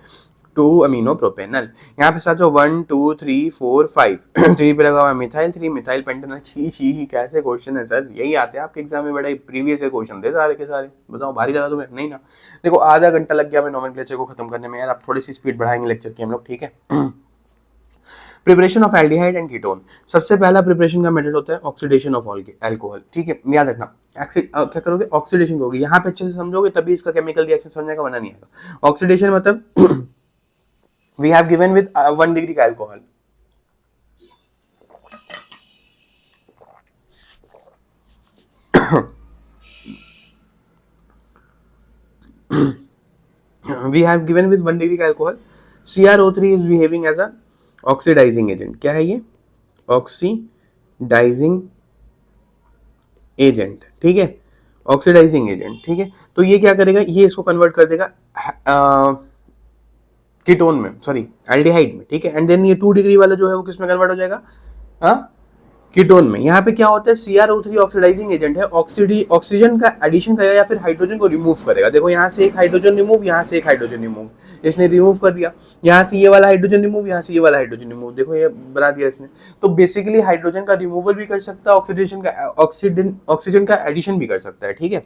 2 अमीनो प्रोपेनल। यहाँ पे साथ 1 2 3 4 5, 3 पे लगा हुआ है मिथाइल, 3 मिथाइल पेंटेनल। छी कैसे क्वेश्चन है सर, यही आते हैं आपके एग्जाम में, बड़ा प्रीवियस क्वेश्चन थे सारे के सारे। बताओ भारी लगा तुम्हें? नहीं ना। देखो आधा घंटा लग गया हमें नोमेनक्लेचर को खत्म करने में यार, आप थोड़ी सी स्पीड बढ़ाएंगे लेक्चर की हम लोग। ठीक है, preparation of aldehyde and ketone. सबसे पहला प्रिपरेशन का मेथड होता है ऑक्सीडेशन ऑफ अल्कोहल। ठीक है, याद रखना, क्या करोगे? ऑक्सीडेशन करोगे। यहाँ पे अच्छे से समझोगे तभी इसका केमिकल रिएक्शन समझने का, वरना नहीं आएगा। ऑक्सीडेशन मतलब we have given with 1 degree का alcohol, we have given with 1 degree का alcohol, CrO3 is behaving as a oxidizing agent। क्या है ये? Oxidising agent. ठीक है, ऑक्सीडाइजिंग एजेंट। ठीक है, तो ये क्या करेगा? ये इसको कन्वर्ट कर देगा कीटोन में, सॉरी एल्डिहाइड में। ठीक है, एंड देन ये 2 डिग्री वाला जो है वो किस में कन्वर्ट हो जाएगा? कीटोन में। यहाँ पे क्या होता है? CrO3 ऑक्सीडाइजिंग एजेंट है, ऑक्सीजन का एडिशन करेगा या फिर हाइड्रोजन को रिमूव करेगा। देखो यहाँ से एक हाइड्रोजन रिमूव, यहाँ से एक हाइड्रोजन रिमूव, इसने रिमूव कर दिया। यहाँ से ये वाला हाइड्रोजन रिमूव, यहाँ से ये वाला हाइड्रोजन रिमूव, देखो ये बना दिया इसने। तो बेसिकली हाइड्रोजन का रिमूवल भी कर सकता है, ऑक्सीजन का एडिशन भी कर सकता है। ठीक है,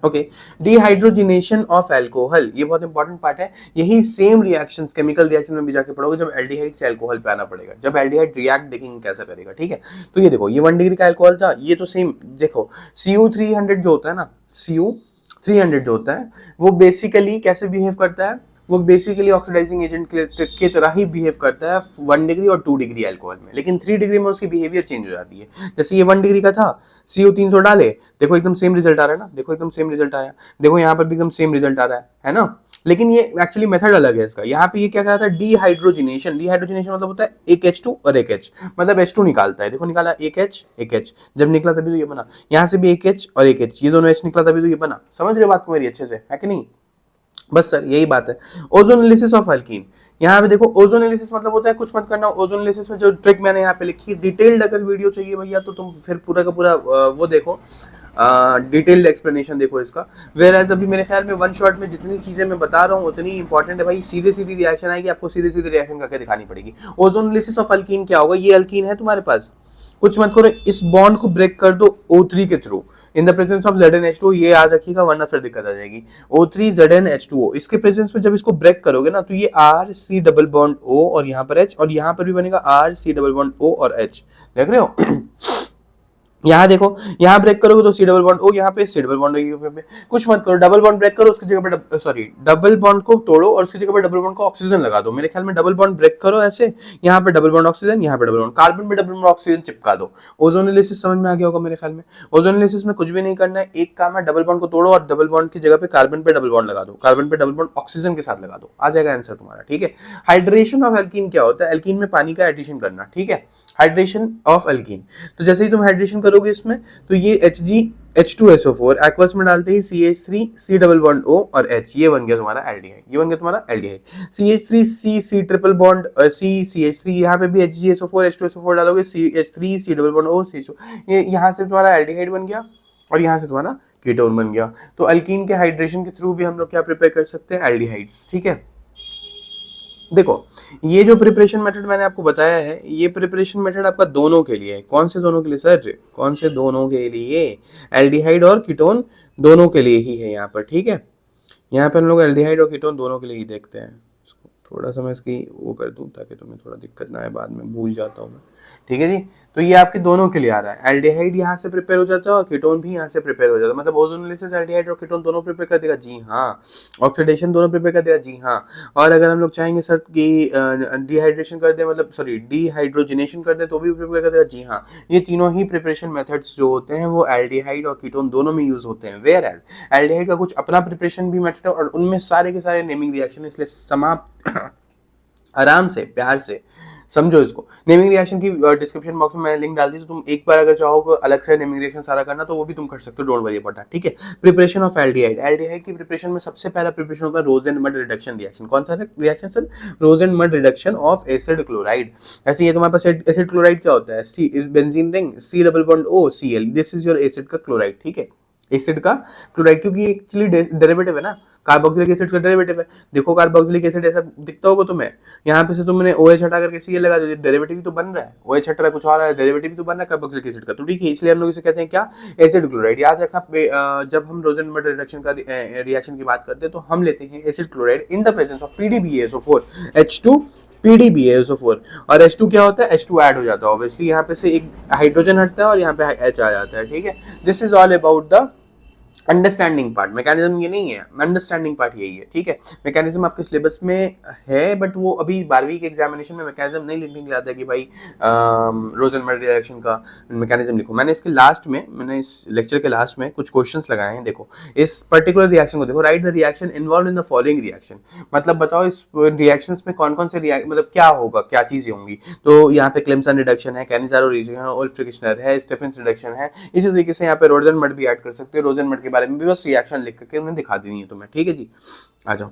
ओके। डिहाइड्रोजिनेशन ऑफ अल्कोहल, ये बहुत इंपॉर्टेंट पार्ट है। यही सेम रिएक्शंस केमिकल रिएक्शन में भी जाके पढ़ोगे जब एल्डिहाइड से अल्कोहल पे आना पड़ेगा, जब एल्डिहाइड रिएक्ट देखेंगे कैसा करेगा। ठीक है, तो ये देखो ये 1 डिग्री का अल्कोहल था, ये तो सेम देखो Cu300 जो होता है ना, Cu300 जो होता है वो बेसिकली कैसे बिहेव करता है? वो बेसिकली ऑक्सीडाइजिंग एजेंट के तरह ही बिहेव करता है 1 डिग्री और 2 डिग्री अल्कोहल में, लेकिन 3 डिग्री में उसकी बिहेवियर चेंज हो जाती है। जैसे ये 1 डिग्री का था, Cu300 डाले, देखो एकदम सेम रिजल्ट आ रहा है ना, देखो एकदम सेम रिजल्ट आया, देखो यहाँ पर भी एकदम सेम रिजल्ट आ रहा है ना। लेकिन ये एक्चुअली मेथड अलग है इसका। यहाँ पे ये क्या कराता है? डिहाइड्रोजिनेशन। डिहाइड्रोजिनेशन मतलब होता है एक H2 और एक H, मतलब H2 निकालता है। देखो निकाला एक H, जब निकला तभी तो ये बना। यहाँ से भी एक H और एक H, ये दोनों H निकला तभी तो ये बना। समझ रहे हो बात को मेरी अच्छे से, है कि नहीं? बस सर यही बात है। ओजोनोलिसिस ऑफ अल्कीन, यहाँ पे देखो ओजोनोलिसिस मतलब होता है कुछ मत करना। ओजोनोलिसिस में जो ट्रिक मैंने यहाँ पे लिखी है, डिटेल्ड अगर वीडियो चाहिए भैया तो तुम फिर पूरा का पूरा वो देखो, डिटेल्ड एक्सप्लेनेशन देखो इसका। वेयर एज अभी मेरे ख्याल में वन शॉट में जितनी चीजें मैं बता रहा हूँ उतनी इंपॉर्टेंट है भाई। सीधे सीधी रिएक्शन आएगी, आपको सीधे सीधे रिएक्शन करके दिखानी पड़ेगी। ओजोनोलिसिस ऑफ अल्कीन क्या होगा, ये अल्कीन है तुम्हारे पास, कुछ मत करो, इस बॉन्ड को ब्रेक कर दो O3 के through in the presence of ZnH2, ये याद रखिएगा वरना फिर दिक्कत आ जाएगी। O3 ZnH2O, इसके प्रेजेंस में जब इसको ब्रेक करोगे ना तो ये RC डबल बॉन्ड O और यहाँ पर H, और यहाँ पर भी बनेगा RC डबल बॉन्ड O और H, देख रहे हो। यहाँ देखो, यहाँ ब्रेक करोगे तो सी डबल बॉन्ड ओ, यहाँ पे सी डबल बॉन्ड पे कुछ मत करो, डबल बॉन्ड ब्रेक करो, उसकी जगह पे सॉरी डबल बॉन्ड को तोड़ो और उसकी जगह पे डबल बॉन्ड को ऑक्सीजन लगा दो। मेरे ख्याल में डबल बॉन्ड ब्रेक करो ऐसे, यहाँ पे डबल बॉन्ड ऑक्सीजन, यहाँ पे डबल बॉन्ड कार्बन पे डबल बॉन्ड ऑक्सीजन चिपका दो। ओजोनोलिसिस समझ में आ गया होगा मेरे ख्याल में। ओजोनोलिसिस में कुछ भी नहीं करना है, एक काम है डबल बॉन्ड को तोड़ो और डबल बॉन्ड की जगह पे कार्बन पे डबल बॉन्ड लगा दो, कार्बन पे डबल बॉन्ड ऑक्सीजन के साथ लगा दो, आ जाएगा आंसर तुम्हारा, ठीक है। हाइड्रेशन ऑफ एल्कीन क्या होता है, एल्कीन में पानी का एडिशन करना, ठीक है। हाइड्रेशन ऑफ एल्कीन, तो जैसे ही तुम हाइड्रेशन करोगे इसमें तो ये Hg H2SO4 एक्वस में डालते ही CH3 C double bond O और H, ये बन गया तुम्हारा एल्डिहाइड, ये बन गया तुम्हारा aldehyde. CH3 C triple bond C CH3, यहाँ पे भी HgSO4 H2SO4 डालोगे CH3 C double bond O CH2, ये यहाँ से तुम्हारा एल्डिहाइड बन गया और यहाँ से तुम्हारा कीटोन बन गया। तो अल्कीन के हाइड्रेशन के थ्रू भी हम लोग क्या प्रिपेयर कर सकते हैं, एल्डिहाइड्स, ठीक है। देखो ये जो प्रिपरेशन मेथड मैंने आपको बताया है, ये प्रिपरेशन मेथड आपका दोनों के लिए है। कौन से दोनों के लिए सर, कौन से दोनों के लिए, एल्डिहाइड और कीटोन दोनों के लिए ही है यहाँ पर, ठीक है। यहाँ पर हम लोग एल्डिहाइड और कीटोन दोनों के लिए ही देखते हैं। थोड़ा सा मैं इसकी वो कर दूं ताकि तुम्हें थोड़ा दिक्कत ना आए, बाद में भूल जाता हूँ मैं, ठीक है जी। तो ये आपके दोनों के लिए आ रहा है, एल्डिहाइड यहाँ से प्रिपेयर हो जाता है और कीटोन भी यहाँ से प्रिपेयर हो जाता है। मतलब ओजोनोलिसिस एल्डिहाइड और कीटोन दोनों प्रिपेयर कर देगा, जी हाँ। ऑक्सीडेशन दोनों प्रिपेयर कर देगा, जी हाँ। और अगर हम लोग चाहेंगे सर कि डिहाइड्रेशन कर दे, मतलब सॉरी डिहाइड्रोजनेशन कर दे तो भी प्रिपेयर कर देगा, जी हाँ। ये तीनों ही प्रिपरेशन मेथड्स जो होते हैं वो एल्डिहाइड और कीटोन दोनों में यूज होते हैं। वेयर एज एल्डिहाइड का कुछ अपना प्रिपरेशन भी मेथड है और उनमें सारे के सारे नेमिंग रिएक्शन, इसलिए समाप्त आराम से प्यार से समझो इसको। नेमिंग रिएक्शन की डिस्क्रिप्शन बॉक्स में मैंने लिंक डाल दी, तो तुम एक बार अगर चाहो अलग से नेमिंग रिएक्शन सारा करना तो वो भी तुम कर सकते हो, डोंट वरी अबाउट दैट, ठीक है। प्रिपरेशन ऑफ एल्डिहाइड, एल्डिहाइड की प्रिपरेशन में सबसे पहला प्रिपरेशन होता है रोजेन-मड रिडक्शन रिएक्शन। कौन सा reaction sir, Rosenmund reduction of acid chloride. ऐसे ये तुम्हारे पास एसिड क्लोराइड क्या होता है, C benzene ring C double bond O Cl, this is your acid का क्लोराइड, ठीक है। एसिड का क्लोराइड, क्योंकि एक्चुअली डेरिवेटिव है ना, कार्बोक्सिलिक एसिड का डेरिवेटिव है। देखो कार्बोक्सिलिक एसिड ऐसा दिखता होगा तुम्हें, यहाँ पे से तुमने OH हटा करके Cl लगा दो, डेरिवेटिव ही तो बन रहा है। OH हट रहा है, कुछ और है, डेरिवेटिव ही तो बन रहा है कार्बोक्सिलिक एसिड का, तो ठीक है। इसलिए हम लोग इसे कहते हैं क्या, एसिड क्लोराइड। याद रखना जब हम रोजेन-मड रिडक्शन का रिएक्शन की बात करते हैं तो हम लेते हैं acid chloride in the presence of PDBaSO4 H2 PDBaSO4 और H2 क्या होता है, H2 ऐड हो जाता है ऑब्वियसली, यहाँ पे से एक हाइड्रोजन हटता है और यहाँ पे H आ जाता है, ठीक है। This is all about the understanding part, mechanism ये नहीं है, अंडरस्टैंडिंग पार्ट यही है, ठीक है। मैकेनिज्म आपके सिलेबस में है बट वो अभी 12वीं के एग्जामिनेशन में मैकेनिज्म नहीं लिखने के लिए आता है कि भाई रोजेन-मड रिएक्शन का मैकेनिज्म लिखो। मैंने इसके लास्ट में, मैंने इस लेक्चर के लास्ट में कुछ क्वेश्चंस लगाए हैं। देखो इस पर्टिकुलर रिएक्शन को देखो, right the reaction involve in the following reaction, मतलब बताओ इस रिएक्शंस में कौन कौन से मतलब क्या होगा, क्या चीजें होंगी। तो यहाँ पे क्लेम्सन रिडक्शन है, कैनिजारो रिडक्शन है, ओल्फ-फ्रिक्शनर है, स्टेफेंस रिडक्शन है। इसी तरीके से यहाँ पे रोजेन-मड भी ऐड कर सकते हो, रोजेन-मड के बारे में भी बस रिएक्शन लिख करके उन्हें दिखा देनी है तुम्हें, ठीक है जी। आ जाओ,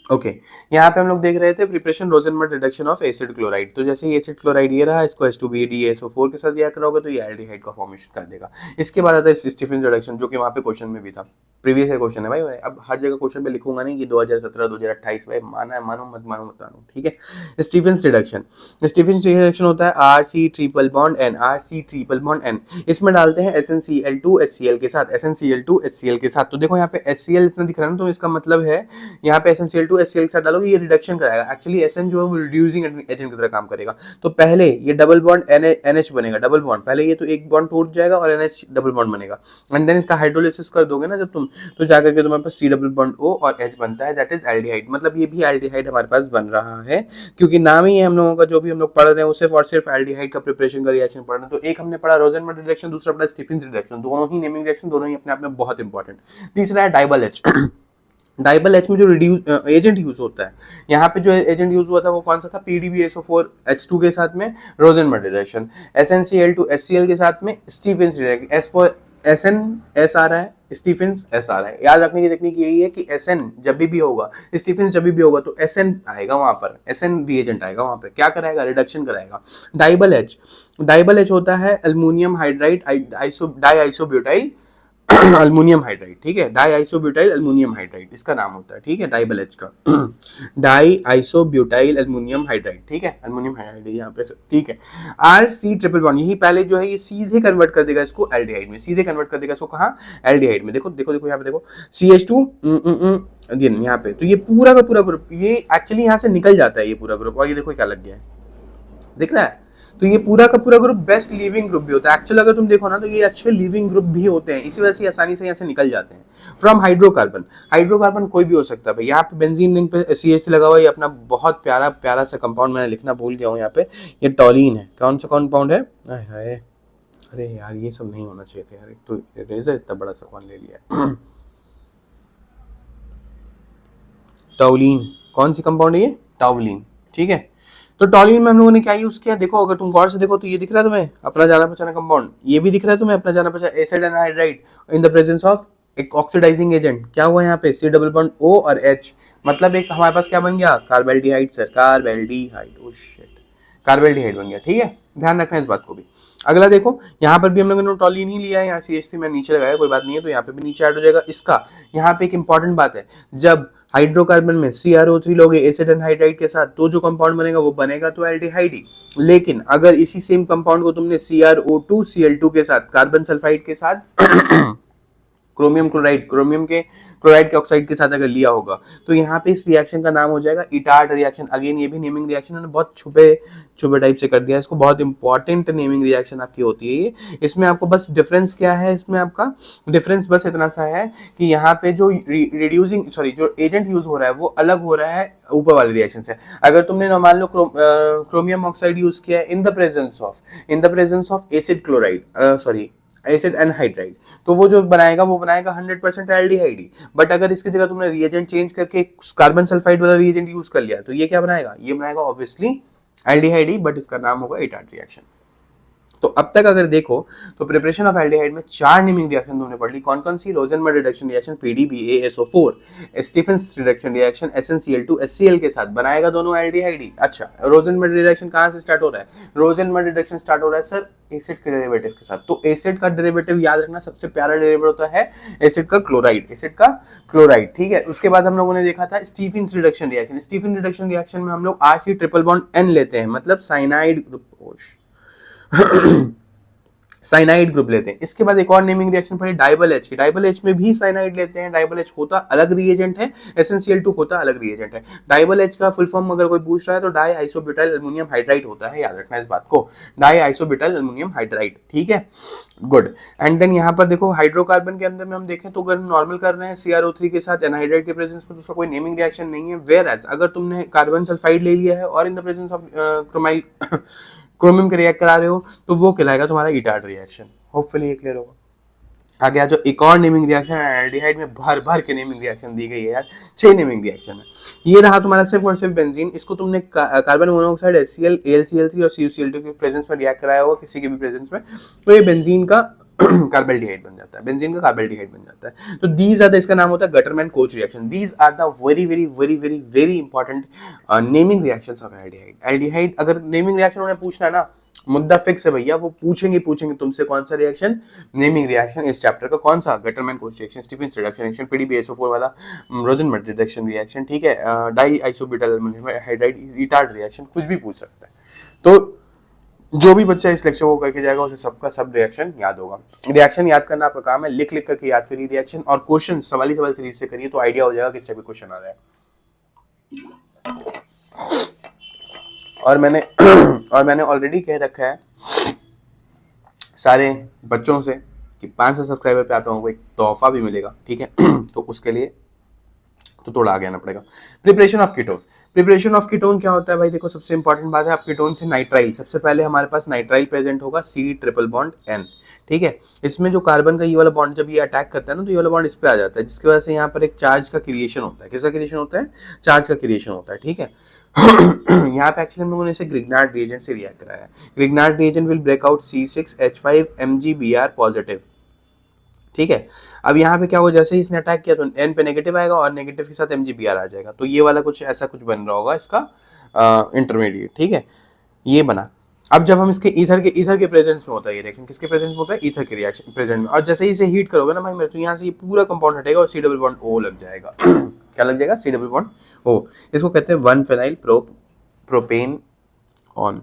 ओके यहाँ पे हम लोग देख रहे थे preparation Rosen-mud reduction of acid chloride. तो जैसे ये एसिड क्लोराइड ये रहा, इसको H2BaDaSO4 के साथ रिएक्ट करोगे तो ये एल्डिहाइड का फॉर्मेशन कर देगा। इसके बाद आता है स्टीफेंस रिडक्शन, जो कि वहाँ पे क्वेश्चन में भी था, प्रीवियस ईयर क्वेश्चन है भाई। अब हर जगह क्वेश्चन पे लिखूंगा नहीं कि 2017 2028, भाई माना है मानो मत मानो मत मानो, ठीक है। स्टीफेंस रिडक्शन, स्टीफेंस रिडक्शन होता है RC triple bond N, RC triple bond N, इसमें डालते हैं SnCl2 HCl के साथ, SnCl2 HCl के साथ। तो देखो यहाँ पे HCl इतना दिख रहा है ना, तो इसका मतलब है यहाँ पे SnCl2 HCl के साथ डालोगे ये रिडक्शन कराएगा। एक्चुअली Sn जो है वो रिड्यूसिंग एजेंट की तरह काम करेगा। तो पहले ये डबल बॉन्ड NH बनेगा, डबल बॉन्ड, पहले ये तो एक बॉन्ड टूट जाएगा और NH डबल बॉन्ड बनेगा, एंड देन इसका हाइड्रोलिसिस कर दोगे ना जब तुम, तो जाकर के तुम्हारे पास C डबल बॉन्ड O और H बनता है, दैट इज एल्डिहाइड। मतलब ये भी एल्डिहाइड हमारे पास बन रहा है, क्योंकि नाम ही है हम लोगों का, जो भी हम लोग पढ़ रहे हैं वो सिर्फ और सिर्फ एल्डिहाइड का प्रिपरेशन का रिएक्शन पढ़ रहे हैं। तो एक हमने पढ़ा रोजेन-मड रिडक्शन, दूसरा पढ़ा स्टीफेंस रिडक्शन, दोनों ही नेमिंग रिएक्शन, दोनों ही अपने आप में बहुत इंपॉर्टेंट। तीसरा है डाइबल H। डाइबल H में जो रिड्यूस एजेंट यूज होता है, यहाँ पे जो एजेंट यूज हुआ था वो कौन सा था, PDBaSO4 H2 के साथ में रोजेन-मड रिडक्शन, SnCl2 HCl के साथ में स्टीफेंस रिडक्शन, SN S आ रहा है, स्टीफेंस S आ रहा है। याद रखने की टेक्निक यही है कि SN जब भी होगा, स्टीफेंस जब भी होगा, तो SN आएगा वहां पर, SN रिएजेंट आएगा वहां पर, क्या कराएगा, रिडक्शन कराएगा। डाइबल H होता है aluminium hydride die isobutyl aluminium hydride, ठीक है, डाई आइसोब्यूटाइल अल्मोनियम हाइड्राइड इसका नाम होता है, ठीक है, डाइबल H का डाई आइसोब्यूटाइल अल्मोनियम हाइड्राइड, ठीक है, अल्मोनियम हाइड्राइड यहाँ पे, ठीक है। RC ट्रिपल बॉन्ड, यही पहले जो है ये सीधे कन्वर्ट कर देगा इसको एल्डिहाइड में, सीधे कन्वर्ट कर देगा इसको कहाँ, एल्डिहाइड में। देखो देखो देखो यहाँ पे देखो CH2 अगेन यहाँ पे, तो ये पूरा का पूरा ग्रुप ये एक्चुअली यहाँ से निकल जाता है ये पूरा ग्रुप, और ये देखो क्या लग गया है, दिख रहा है। तो ये पूरा का पूरा ग्रुप बेस्ट लिविंग ग्रुप भी होता है। एक्चुअली अगर तुम देखो ना तो ये अच्छे लिविंग ग्रुप भी होते हैं, इसी वजह से आसानी से यहाँ से निकल जाते हैं। फ्रॉम हाइड्रोकार्बन, हाइड्रोकार्बन कोई भी हो सकता है भाई। यहाँ पे बेंजीन रिंग पे CH3 लगा हुआ है, ये अपना बहुत प्यारा प्यारा सा कंपाउंड मैंने लिखना भूल गया हूँ यहाँ पे, ये टॉलिन है। कौन सा कंपाउंड है, अरे यार ये सब नहीं होना चाहिए था यार, तो इरेजर इतना बड़ा सा कौन ले लिया टॉलिन, कौन सी कंपाउंड है ये, टॉलिन, ठीक है। तो टॉलिन में हम लोगों ने क्या यूज किया, देखो अगर तुम गौर से देखो तो ये दिख रहा है तुम्हें अपना जाना पहचाना कंपाउंड, ये भी दिख रहा है तुम्हें अपना जाना पहचाना acid anhydride in the presence of एक ऑक्सीडाइजिंग एजेंट। क्या हुआ यहाँ पे, C डबल बॉन्ड O और H, मतलब एक हमारे पास क्या बन गया, carbaldehyde sir, carbaldehyde, oh shit, carbaldehyde बन गया, ठीक है, ध्यान रखना इस बात को भी। अगला देखो यहाँ पर भी हम लोगों ने टॉलिन ही लिया है, यहाँ CH3 मैं नीचे लगाया, कोई बात नहीं है, तो यहाँ पे भी नीचे ऐड हो जाएगा इसका। यहाँ पे एक इंपॉर्टेंट बात है, जब हाइड्रोकार्बन में CrO3 लोगे एसिड एनहाइड्राइड के साथ, तो जो कंपाउंड बनेगा वो बनेगा तो एल्डिहाइड ही। लेकिन अगर इसी सेम कंपाउंड को तुमने CrO2 Cl2 के साथ, कार्बन सल्फाइड के साथ क्रोमियम के क्लोराइड के ऑक्साइड के साथ अगर लिया होगा, तो यहाँ पे इस रिएक्शन का नाम हो जाएगा इटार्ड रिएक्शन। अगेन ये भी नेमिंग रिएक्शन उन्होंने बहुत छुपे टाइप से कर दिया, इसको बहुत इंपॉर्टेंट नेमिंग रिएक्शन आपकी होती है ये। इसमें आपको बस डिफरेंस क्या है, इसमें आपका डिफरेंस बस इतना सा है कि यहाँ पे जो जो एजेंट यूज हो रहा है वो अलग हो रहा है ऊपर वाले रिएक्शन से। अगर तुमने मान लो क्रोमियम ऑक्साइड यूज किया है in the presence of acid chloride acid anhydride, तो वो जो बनाएगा वो बनाएगा 100% एल्डिहाइड ही। बट अगर इसकी जगह तुमने रिएजेंट चेंज करके कार्बन सल्फाइड वाला रिएजेंट यूज कर लिया, तो ये क्या बनाएगा, ये बनाएगा ऑब्वियसली एल्डिहाइड ही, बट इसका नाम होगा इटार्ड रिएक्शन। तो अब तक अगर देखो तो प्रिपरेशन ऑफ एल्डिहाइड में 4 नेमिंग रिएक्शन तुमने पढ़ ली, कौन कौन सी, Rosenberg reduction reaction PDBASO4, Stephens reduction reaction SnCl2 HCl के साथ बनाएगा दोनों एल्डिहाइड ही। अच्छा, रोजेनबर्ग रिडक्शन कहां से स्टार्ट हो रहा है, रोजेनबर्ग रिडक्शन स्टार्ट हो रहा है सर एसिड के डेरिवेटिव के साथ। तो एसिड का डेरिवेटिव याद रखना, सबसे प्यारा डेरिवेटिव होता है एसिड का क्लोराइड, ठीक है। उसके बाद हम लोगों ने देखा था स्टीफेंस रिडक्शन रिएक्शन में हम लोग RC ट्रिपल बॉन्ड N लेते हैं, मतलब साइनाइड ग्रुप साइनाइड ग्रुप लेते हैं। इसके बाद एक और नेमिंग रिएक्शन पड़ी डाइबल H की, डाइबल H में भी साइनाइड लेते हैं। डाइबल H होता अलग रिएजेंट है, SnCl2 होता अलग रिएजेंट है। डाइबल H का फुल फॉर्म अगर कोई पूछ रहा है तो डाई आइसोब्यूटाइल अल्मोनियम हाइड्राइड होता है, याद रखना इस बात को, डाई आइसोब्यूटाइल अल्मोनियम हाइड्राइड, ठीक है, गुड। एंड देन यहाँ पर देखो हाइड्रोकार्बन के अंदर में हम देखें तो अगर नॉर्मल कर रहे हैं CrO3 के साथ एनहाइड्राइड के प्रेजेंस में, तो उसका कोई नेमिंग रिएक्शन नहीं है। वेयर एज अगर तुमने कार्बन सल्फाइड ले लिया है और in the presence of chromium के रिएक्ट करा रहे हो, तो वो कहलाएगा तुम्हारा इटार्ड रिएक्शन। होपफुली ये क्लियर होगा। आगे जो एक और नेमिंग रिएक्शन है, एल्डिहाइड में भर के नेमिंग रिएक्शन दी गई है यार, 6 नेमिंग रिएक्शन है। ये रहा तुम्हारा सिर्फ और सिर्फ बेंजीन, इसको तुमने कार्बन मोनोऑक्साइड HCl AlCl3 और CuCl2 के प्रेजेंस में रिएक्ट कराया होगा किसी के भी प्रेजेंस में, तो ये बेंजीन का कार्बेल्डिहाइड बन जाता है, तो दीज आर द, इसका नाम होता है Gattermann Koch reaction. These are the very important naming reactions of aldehyde. अगर नेमिंग रिएक्शन उन्हें पूछना है ना, मुद्दा फिक्स है भैया, वो पूछेंगे तुमसे कौन सा रिएक्शन, नेमिंग रिएक्शन इस चैप्टर का कौन सा, Gattermann Koch reaction, Stephens reduction reaction, PDBASO4 वाला रोजेनबर्ग रिडक्शन रिएक्शन, ठीक है, di isobutyl aluminium hydride Etard reaction, कुछ भी पूछ सकता है। तो जो भी बच्चा इस लेक्चर को करके जाएगा उसे सबका सब रिएक्शन याद होगा। रिएक्शन याद करना आपका काम है, लिख करके याद करिए रिएक्शन, और क्वेश्चन सवाल सीरीज से करिए, तो आइडिया हो जाएगा किस टाइप के क्वेश्चन आ रहा है। और मैंने ऑलरेडी कह रखा है सारे बच्चों से कि 500 सब्सक्राइबर पे आप लोगों को एक तोहफा भी मिलेगा, ठीक है। तो उसके लिए तो थोड़ा आगे आना पड़ेगा। प्रिपरेशन ऑफ कीटोन क्या होता है भाई, देखो सबसे इंपॉर्टेंट बात है, आप कीटोन से नाइट्राइल, सबसे पहले हमारे पास नाइट्राइल प्रेजेंट होगा, C ट्रिपल बॉन्ड N, ठीक है। इसमें जो कार्बन का ये वाला बॉन्ड जब ये अटैक करता है ना, तो ये वाला बॉन्ड इस पे आ जाता है, जिसकी वजह से यहाँ पर एक चार्ज का क्रिएशन होता है। किसका क्रिएशन होता है, चार्ज का क्रिएशन होता है, ठीक है। यहाँ पे एक्चुअली हम लोगों ने इसे ग्रिग्नार्ड रिएजेंट से रिएक्ट कराया है। Grignard reagent will break out C6H5 MgBr positive, ठीक है। अब यहाँ पे क्या होगा, जैसे ही इसने अटैक किया तो एन पे नेगेटिव आएगा और नेगेटिव के साथ MgBr आ जाएगा, तो ये वाला कुछ ऐसा कुछ बन रहा होगा इसका इंटरमीडिएट। ठीक है, ये बना। अब जब हम इसके ईथर के प्रेजेंस में होता है ये रिएक्शन, किसके प्रेजेंस में होता है, ईथर के रिएक्शन प्रेजेंस में, और जैसे ही इसे हीट करोगे ना भाई मेरे, तो यहाँ से ये पूरा कंपाउंड हटेगा और C डबल बॉन्ड O लग जाएगा। क्या लग जाएगा, C डबल बॉन्ड O। इसको कहते हैं 1 phenyl propane on,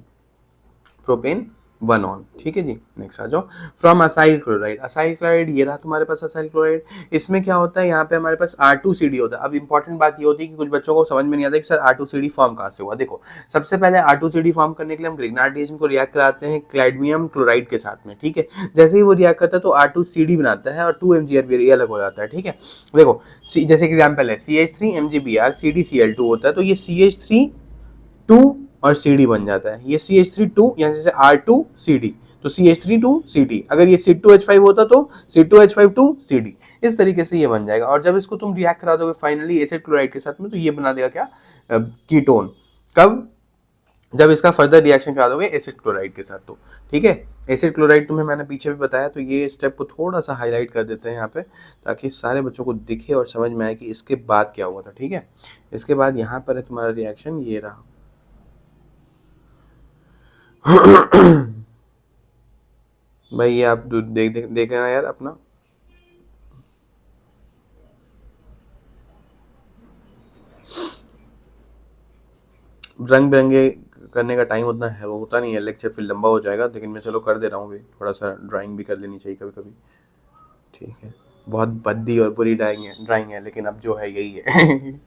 propane 1 on. ठीक है जी, नेक्स्ट आ जाओ। From acyl chloride, acyl chloride ये रहा तुम्हारे पास असाइल क्लोराइड। इसमें क्या होता है, यहाँ पे हमारे पास R2CD होता है। अब इंपॉर्टेंट बात ये होती है कि कुछ बच्चों को समझ में नहीं आता कि सर R2CD फॉर्म कहाँ से हुआ। देखो, सबसे पहले R2CD फॉर्म करने के लिए हम ग्रिग्नार्ड रिएजेंट को रिएक्ट कराते हैं कैडमियम क्लोराइड के साथ में। ठीक है, जैसे ही वो रिएक्ट करता है तो R2CD बनाता है और 2 MgR ये अलग हो जाता है। ठीक है, देखो जैसे एग्जाम्पल है CH3 MgBr CdCl2 होता है, तो ये CH3 2 और CD बन जाता है, ये CH3 2 यहाँ जैसे R2 CD, तो CH3 2 CD। अगर ये C2H5 होता तो C2H5 2 CD, इस तरीके से ये बन जाएगा। और जब इसको तुम रिएक्ट करा दोगे फाइनली एसिड क्लोराइड के साथ में, तो ये बना देगा क्या, कीटोन। कब, जब इसका फर्दर रिएक्शन करा दोगे एसिड क्लोराइड के साथ। तो ठीक है, एसिड क्लोराइड तुम्हें मैंने पीछे भी बताया, तो ये स्टेप को थोड़ा सा हाईलाइट कर देते हैं यहाँ पे, ताकि सारे बच्चों को दिखे और समझ में आए कि इसके बाद क्या हुआ था। ठीक है, इसके बाद यहाँ पर है तुम्हारा रिएक्शन, ये रहा। भाई ये आप देख लेना यार अपना। रंग बिरंगे करने का टाइम उतना है वो होता नहीं है, लेक्चर फिर लंबा हो जाएगा, लेकिन मैं चलो कर दे रहा हूँ भी, थोड़ा सा ड्राइंग भी कर लेनी चाहिए कभी कभी। ठीक है, बहुत भद्दी और बुरी ड्राइंग है, लेकिन अब जो है यही है।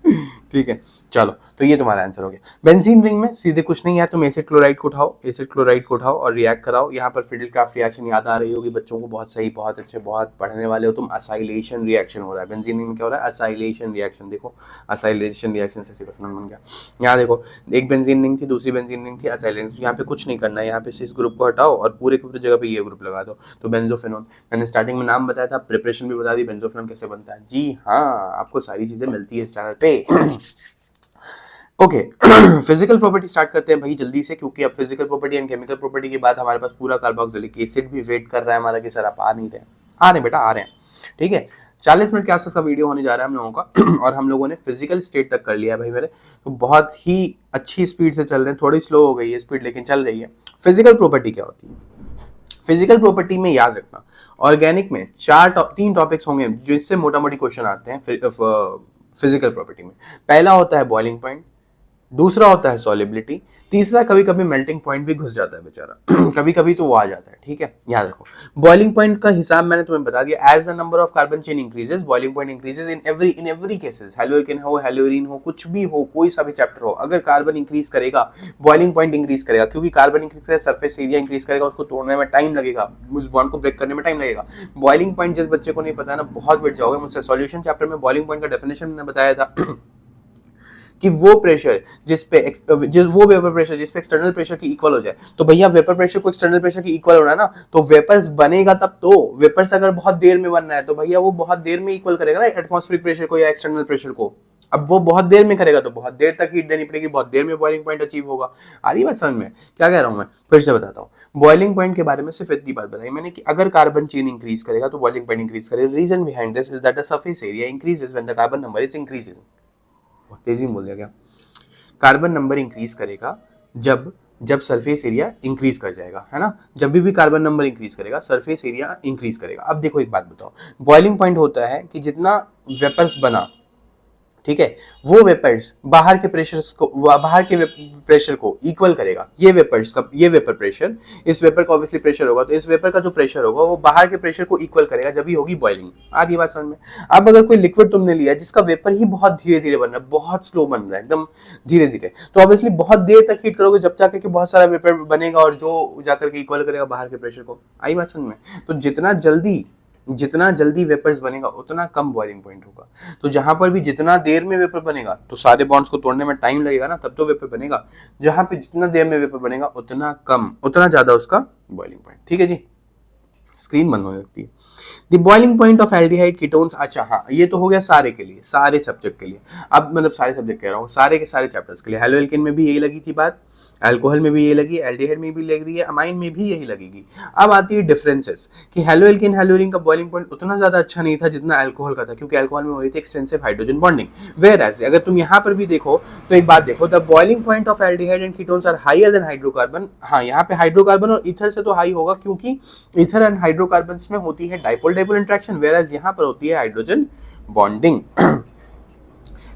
ठीक है, चलो तो ये तुम्हारा आंसर हो गया। बेंजीन रिंग में सीधे कुछ नहीं है, तुम एसिड क्लोराइड को उठाओ, एसिड क्लोराइड को उठाओ और रिएक्ट कराओ। यहाँ पर फिडलक्राफ्ट रिएक्शन याद आ रही होगी बच्चों को, बहुत सही, बहुत अच्छे, बहुत पढ़ने वाले हो तुम। असाइलेशन रिएक्शन हो रहा है बेंजीन रिंग में, क्या हो रहा है, असाइलेशन रिएक्शन। देखो असाइलेशन रिएक्शन से क्वेश्चन बन गया। यहाँ देखो, एक बेंजीन रिंग थी, दूसरी बेंजीन रिंग थी, असाइलेशन। यहाँ पे कुछ नहीं करना है, यहाँ पे इस ग्रुप को हटाओ और पूरे की पूरी जगह पे ये ग्रुप लगा दो, तो बेंजोफेनॉन। मैंने स्टार्टिंग में नाम बताया था, प्रिपरेशन भी बता दी, बेंजोफेनॉन कैसे बनता है। जी हाँ, आपको सारी चीजें मिलती है इस चैनल पे। ओके, फिजिकल प्रॉपर्टी स्टार्ट करते हैं भाई जल्दी से, क्योंकि अब physical property and chemical property के बाद हमारे पास पूरा कार्बोक्सिलिक एसिड भी वेट कर रहा है हमारा कि सर आप आ नहीं रहे। आ रहे हैं बेटा, आ रहे हैं। ठीक है, 40 मिनट के आसपास का वीडियो होने जा रहा है हम लोगों का, और हम लोगों ने फिजिकल स्टेट तक कर लिया है भाई मेरे, तो बहुत ही अच्छी स्पीड से चल रहे हैं। थोड़ी स्लो हो गई है स्पीड, लेकिन चल रही है। फिजिकल प्रॉपर्टी क्या होती है, फिजिकल प्रॉपर्टी में याद रखना, ऑर्गेनिक में 3 टॉपिक्स होंगे जिससे मोटा मोटी क्वेश्चन आते हैं फिजिकल प्रॉपर्टी में। पहला होता है बॉइलिंग पॉइंट, दूसरा होता है सॉलिबिलिटी, तीसरा कभी कभी मेल्टिंग पॉइंट भी घुस जाता है बेचारा। कभी कभी तो वो आ जाता है। ठीक है, याद रखो। बॉइलिंग पॉइंट का हिसाब मैंने तुम्हें बता दिया, as the number of carbon chain increases boiling point increases in every cases. Haloalkane हो, हेलोरीन हो, कुछ भी हो, कोई सा भी चैप्टर हो, अगर कार्बन इंक्रीज करेगा बॉइलिंग पॉइंट इंक्रीज करेगा, क्योंकि कार्बन इंक्रीज करेगा सरफेस एरिया इंक्रीज करेगा, उसको तोड़ने में टाइम लगेगा, उस बॉन्ड को ब्रेक करने में टाइम लगेगा। बॉइलिंग पॉइंट जिस बच्चे को नहीं पता ना, बहुत बैठ जाओगे मुझसे। सॉल्यूशन चैप्टर में बॉइलिंग पॉइंट का डेफिनेशन मैंने बताया था कि वो प्रेशर वो वेपर प्रेशर जिस पे एक्सटर्नल प्रेशर की इक्वल हो जाए। तो भैया वेपर प्रेशर को एक्सटर्नल प्रेशर की इक्वल होना है ना, तो वेपर्स बनेगा तब तो। वेपर्स अगर बहुत देर में बनना है तो भैया वो बहुत देर में इक्वल करेगा ना एटमॉस्फेरिक प्रेशर को या एक्सटर्नल प्रेशर को। अब वो बहुत देर में करेगा तो बहुत देर तक हीट देनी पड़ेगी, बहुत देर में बॉइलिंग पॉइंट अचीव होगा। आ रही बात समझ में, क्या कह रहा हूं मैं, फिर से बताता हूं। बॉइलिंग पॉइंट के बारे में सिर्फ इतनी बात बताई मैंने कि अगर कार्बन चेन इंक्रीज करेगा तो बॉइलिंग पॉइंट इंक्रीज करेगा। Reason behind this is that the surface area increases when the carbon number is increasing. बहुत तेजी में बोल दिया क्या, कार्बन नंबर इंक्रीज करेगा जब सरफेस एरिया इंक्रीज कर जाएगा, है ना। जब भी कार्बन नंबर इंक्रीज करेगा सरफेस एरिया इंक्रीज करेगा। अब देखो एक बात बताओ, बॉइलिंग पॉइंट होता है कि जितना वेपर्स बना, ठीक है, वो वेपर्स बाहर के प्रेशर को इक्वल करेगा। ये वेपर प्रेशर, इस वेपर का ऑब्वियसली प्रेशर होगा, तो इस वेपर का जो प्रेशर होगा वो बाहर के प्रेशर को इक्वल करेगा, जब ही होगी बॉइलिंग। आधी बात समझ में। अब अगर कोई लिक्विड तुमने लिया जिसका वेपर ही बहुत धीरे धीरे बन रहा है, बहुत स्लो बन रहा है, एकदम धीरे धीरे, तो ऑब्वियसली बहुत देर तक हीट करोगे जब जाकर के बहुत सारा वेपर बनेगा और जो जाकर के इक्वल करेगा बाहर के प्रेशर को। आई बात समझ में। तो जितना जल्दी वेपर्स बनेगा उतना कम बॉइलिंग पॉइंट होगा। तो जहां पर भी जितना देर में वेपर बनेगा तो सारे बॉन्ड्स को तोड़ने में टाइम लगेगा ना, तब तो वेपर बनेगा। जहां पे जितना देर में वेपर बनेगा उतना ज्यादा उसका बॉइलिंग पॉइंट। ठीक है जी, स्क्रीन बंद होने लगती है। The boiling point of aldehyde ketones, अच्छा हाँ ये तो हो गया सारे के लिए, सारे सब्जेक्ट के लिए। अब मतलब सारे सब्जेक्ट कह रहा हूँ, सारे के सारे चैप्टर्स के लिए। हेलोएल्केन में भी यही लगी थी बात, अल्कोहल में भी यही लगी, एल्डिहाइड में भी लग रही है, अमाइन में भी यही लगेगी। अब आती है डिफरेंसेस कि हेलोएल्केन हेलोरीन का बॉइलिंग पॉइंट उतना ज्यादा अच्छा नहीं था जितना अल्कोहल का था, क्योंकि अल्कोहल में हो रही थी extensive hydrogen bonding. Whereas अगर तुम यहाँ पर भी देखो तो एक बात देखो, the boiling point of aldehyde and ketones are higher than hydrocarbon. हाँ यहाँ पे हाइड्रोकार्बन और ईथर से तो हाई होगा, क्योंकि ईथर एंड हाइड्रोकार्बन में होती है dipole dipole interaction, whereas यहाँ पर होती है hydrogen bonding.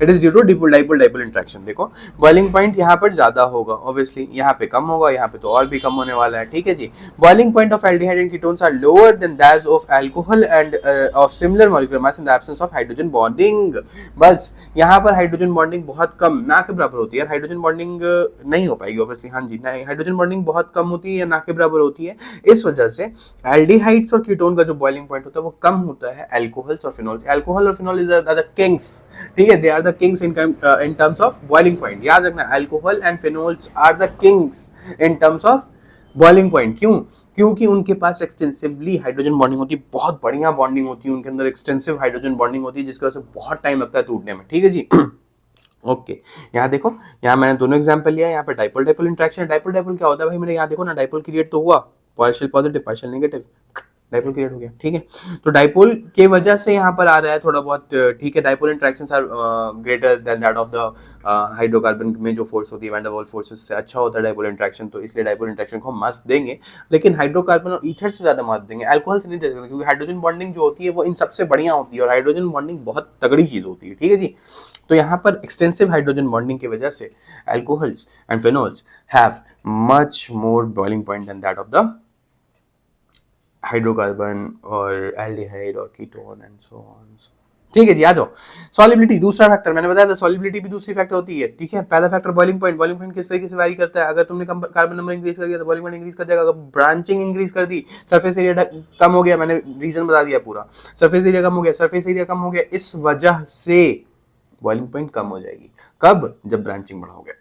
It is due to dipole dipole dipole interaction. देखो बॉइलिंग पॉइंट यहाँ पर ज्यादा होगा, ऑब्वियसली यहाँ पे कम होगा, यहाँ पे तो और भी कम होने वाला है। ठीक है जी। Boiling point of aldehyde and ketones are lower than that of alcohol and of similar molecular mass in the absence of hydrogen bonding. बस यहाँ पर हाइड्रोजन बॉन्डिंग बहुत कम, ना के बराबर होती है। हाइड्रोजन बॉन्डिंग नहीं हो पाएगी ऑब्वियसली, हाँ जी, हाइड्रोजन बॉन्डिंग बहुत कम होती है या ना के बराबर होती है। इस वजह से एल्डिहाइड्स और कीटोन का जो बॉइलिंग पॉइंट होता है वो कम होता है अल्कोहल्स और फिनॉल। अल्कोहल और फिनॉल इज द किंग्स, ठीक है, they are the kings in terms of boiling point। याद रखना alcohol and phenols are the kings in terms of boiling point. क्यों? क्योंकि उनके पास एक्सटेंसिवली हाइड्रोजन बॉन्डिंग होती है, बहुत बढ़िया बॉन्डिंग होती है, उनके अंदर एक्सटेंसिव हाइड्रोजन बॉन्डिंग होती है, जिसकी वजह से बहुत टाइम लगता है टूटने में। ठीक है जी। ओके यहाँ देखो, यहाँ मैंने दोनों एग्जांपल लिया। यहाँ पे dipole dipole interaction, dipole dipole क्या होता है भाई मेरे, यहाँ देखो ना, डाइपोल क्रिएट तो हुआ, partial positive partial negative, dipole create हो गया। ठीक है, तो डाइपोल के वजह से यहाँ पर आ रहा है थोड़ा बहुत। ठीक है, dipole interactions are greater than that of the hydrocarbon में जो फोर्स होती है वैन डर वाल्स फोर्सेस से अच्छा होता है डाइपोल इंटरेक्शन, तो इसलिए डाइपोल इंटरेक्शन को हम मार्क्स देंगे। लेकिन हाइड्रोकार्बन और ईथर से ज्यादा मार्क्स देंगे, अल्कोहल से नहीं दे सकते, क्योंकि हाइड्रोजन बॉन्डिंग जो होती है वो इन सबसे बढ़िया होती है, और हाइड्रोजन बॉन्डिंग बहुत तगड़ी चीज होती है। ठीक है जी। तो यहाँ पर एक्सटेंसिव हाइड्रोजन बॉन्डिंग की वजह से alcohols and phenols have much more boiling point than that of the hydrocarbon और एल्डिहाइड और कीटोन एंड सो ऑन। ठीक है जी, आ जाओ। सॉलिबिलिटी दूसरा फैक्टर, मैंने बताया था सॉलिबिलिटी भी दूसरी फैक्टर होती है। ठीक है, पहला factor boiling point. Boiling point किस तरीके से वैरी करता है, अगर तुमने कार्बन नंबर इंक्रीज कर दिया तो बॉइलिंग पॉइंट इंक्रीज कर जाएगा। अगर ब्रांचिंग इंक्रीज कर दी, सरफेस एरिया कम हो गया, मैंने रीजन बता दिया पूरा, सरफेस एरिया कम हो गया, सरफेस एरिया कम हो गया, इस वजह से बॉइलिंग पॉइंट कम हो जाएगी। कब? जब ब्रांचिंग बढ़ाओगे।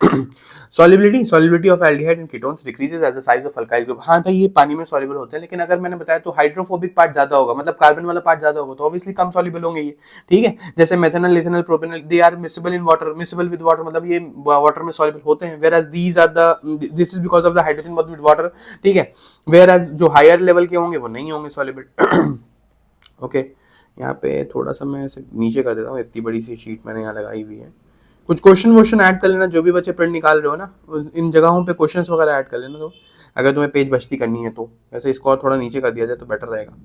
Solubility of aldehyde and ketones decreases as the size of alkyl group. हाँ भाई ये पानी में सॉल्युबल होते हैं, लेकिन अगर मैंने बताया तो हाइड्रोफोबिक पार्ट ज्यादा होगा, मतलब कार्बन वाला पार्ट ज्यादा होगा, तो ऑब्वियसली कम सॉल्युबल होंगे ये। ठीक है, जैसे methanol, ethanol, propanol, they are miscible in water, miscible with water, मतलब ये वाटर में सॉल्युबल होते हैं। Whereas these are the, this is because of the hydrogen bond with water. ठीक है, वेयर एज जो हायर लेवल के होंगे वो नहीं होंगे सॉल्युबल। ओके, यहाँ पे थोड़ा सा मैं ऐसे नीचे कर देता हूँ, इतनी बड़ी सी शीट मैंने यहाँ लगाई हुई है। कुछ क्वेश्चन ऐड कर लेना, जो भी बच्चे प्रिंट निकाल रहे हो ना, इन जगहों पे क्वेश्चंस वगैरह ऐड कर लेना, तो अगर तुम्हें पेज बचती करनी है तो। वैसे इसको और थोड़ा नीचे कर दिया जाए तो बेटर रहेगा।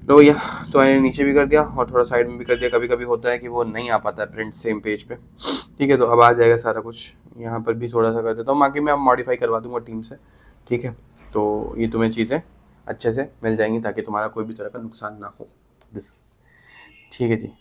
तो भैया, तो मैंने नीचे भी कर दिया और थोड़ा साइड में भी कर दिया। कभी कभी होता है कि वो नहीं आ पाता है प्रिंट सेम पेज पे। ठीक है, तो अब आ जाएगा सारा कुछ। यहाँ पर भी थोड़ा सा कर देता हूँ, बाकी मैं अब मॉडिफाई करवा दूंगा टीम से। ठीक है, तो ये तुम्हें चीज़ें अच्छे से मिल जाएंगी ताकि तुम्हारा कोई भी तरह का नुकसान ना हो। दिस ठीक है जी।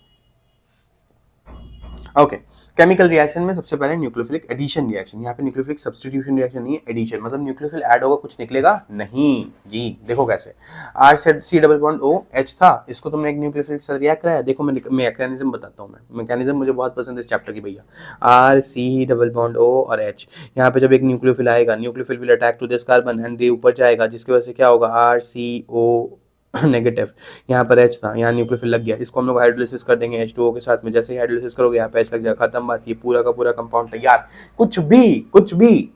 ओके, केमिकल रिएक्शन में सबसे पहले न्यूक्लियोफिलिक एडिशन रिएक्शन। यहाँ पे न्यूक्लियोफिलिक सब्स्टिट्यूशन रिएक्शन नहीं है, एडिशन, मतलब न्यूक्लियोफिल ऐड होगा, कुछ निकलेगा नहीं जी। देखो कैसे, R C double bond O H था, इसको तुमने एक न्यूक्लियोफिलिक साथ रिएक्ट कराया। देखो मैं मैकेनिज्म बताता हूँ, मैं मैकेनिज्म मुझे बहुत पसंद है इस चैप्टर की भैया। R C double bond O और एच, यहाँ पे जब एक न्यूक्लियोफिल आएगा, nucleophile will attack to this carbon and ये ऊपर जाएगा, जिसकी वजह से क्या होगा, आर सी ओ नेगेटिव। यहाँ पर H था, यहाँ न्यूक्लियोफिल लग गया, इसको हम लोग हाइड्रोलिसिस कर देंगे H2O के साथ में। जैसे ही हाइड्रोलिसिस करोगे यहाँ पे H लग जाएगा, खत्म बात, ये पूरा का पूरा कंपाउंड तैयार। कुछ भी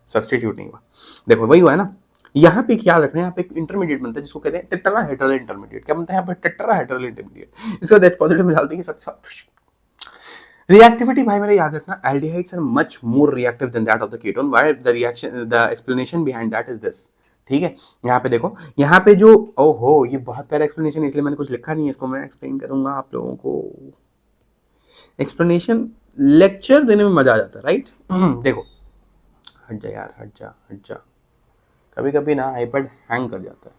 सब्स्टिट्यूट नहीं हुआ। देखो वही हुआ है ना। यहाँ पे क्या रखना है, यहाँ पे एक इंटरमीडिएट बनता है जिसको कहते हैं टेट्राहेड्रल इंटरमीडिएट। क्या बनता है यहाँ पे? Tetrahedral intermediate. इसके बाद H पॉजिटिव में डाल देंगे सब। रिएक्टिविटी भाई मेरे याद रखना, aldehydes are much more reactive than that of the ketone. Why? The reaction, the explanation behind that is this. ठीक है, यहाँ पे देखो, यहाँ पे जो, ओहो ये बहुत प्यारा एक्सप्लेनेशन है, इसलिए मैंने कुछ लिखा नहीं है, इसको मैं एक्सप्लेन करूंगा आप लोगों को। एक्सप्लेनेशन लेक्चर देने में मजा आ जाता है, राइट? देखो, हट जा यार, हट जा। कभी कभी ना आईपैड हैंग कर जाता है।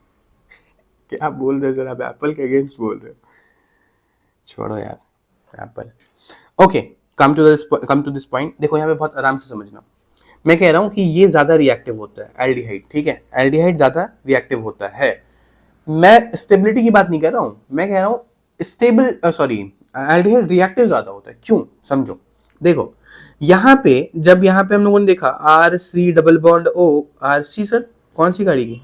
क्या बोल रहे हो सर, आप एप्पल के अगेंस्ट बोल रहे हो? छोड़ो यार apple. Okay, come to this point. देखो यहाँ पे बहुत आराम से समझना, मैं कह रहा हूं कि ये ज्यादा रिएक्टिव होता है एल्डिहाइड। ठीक है, एल्डिहाइड ज्यादा रिएक्टिव होता है। मैं स्टेबिलिटी की बात नहीं कर रहा हूं, मैं कह रहा हूं स्टेबल, सॉरी, एल्डिहाइड रिएक्टिव ज्यादा होता है। क्यों? समझो, देखो यहाँ पे, जब यहाँ पे हम लोगों ने देखा R C double bond O, R C sir कौन सी गाड़ी की?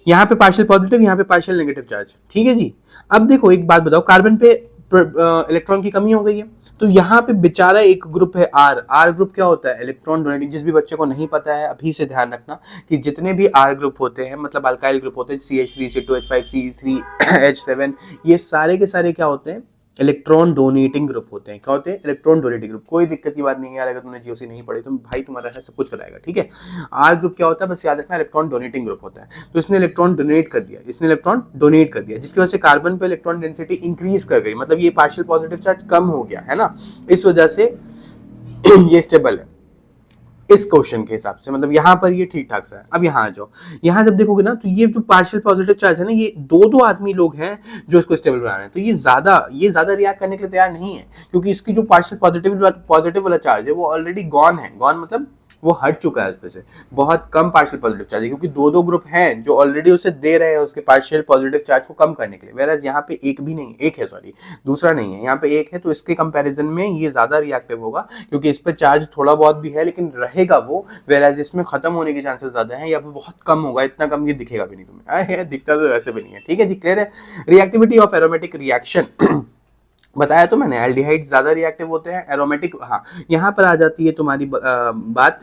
यहाँ पे पार्शियल पॉजिटिव, यहाँ पे पार्शियल नेगेटिव चार्ज, ठीक है जी। अब देखो एक बात बताओ, कार्बन पे इलेक्ट्रॉन की कमी हो गई है, तो यहाँ पे बेचारा एक ग्रुप है आर। आर ग्रुप क्या होता है? Electron donating. जिस भी बच्चे को नहीं पता है अभी से ध्यान रखना कि जितने भी आर ग्रुप होते हैं, मतलब अल्काइल ग्रुप होते हैं, CH3 C2H5 C3H7, ये सारे के सारे क्या होते हैं? इलेक्ट्रॉन डोनेटिंग ग्रुप होते हैं। क्या होते हैं? Electron donating group. कोई दिक्कत की बात नहीं है यार, अगर तुमने जीओसी नहीं पढ़ी तो भाई तुम्हारा है सब कुछ कराएगा, ठीक है। आर ग्रुप क्या होता है? बस याद रखना, इलेक्ट्रॉन डोनेटिंग ग्रुप होता है। तो इसने इलेक्ट्रॉन डोनेट कर दिया, जिसकी वजह से कार्बन पे इलेक्ट्रॉन डेंसिटी इंक्रीज कर गई, मतलब ये पार्शियल पॉजिटिव चार्ज कम हो गया है ना, इस वजह से ये स्टेबल है इस क्वेश्चन के हिसाब से, मतलब यहाँ पर ये ठीक ठाक सा है। अब यहाँ आ जाओ, यहाँ जब देखोगे ना तो ये जो पार्शियल पॉजिटिव चार्ज है ना, ये दो आदमी लोग हैं जो इसको स्टेबल बना रहे हैं, तो ये ज्यादा रिएक्ट करने के लिए तैयार नहीं है, क्योंकि इसकी जो पार्शियल पॉजिटिव वाला चार्ज है वो ऑलरेडी गॉन है। गॉन मतलब वो हट चुका है उसमें से, बहुत कम पार्शियल पॉजिटिव चार्ज है, क्योंकि दो ग्रुप हैं जो ऑलरेडी उसे दे रहे हैं उसके पार्शियल पॉजिटिव चार्ज को कम करने के लिए। वेराज यहाँ पे एक भी नहीं, एक है, सॉरी दूसरा नहीं है, यहाँ पे एक है, तो इसके कंपैरिजन में ये ज्यादा रिएक्टिव होगा, क्योंकि इस पे चार्ज थोड़ा बहुत भी है लेकिन रहेगा वो, वेराज इसमें खत्म होने के चांसेस ज्यादा है, या फिर बहुत कम होगा, इतना कम ये दिखेगा भी नहीं तुम्हें, दिखता तो वैसे भी नहीं है, ठीक है जी, क्लियर है। रिएक्टिविटी ऑफ एरोमेटिक रिएक्शन बताया तो मैंने, एल्डिहाइड ज्यादा रिएक्टिव होते हैं, एरोमेटिक। हाँ, यहाँ पर आ जाती है तुम्हारी बात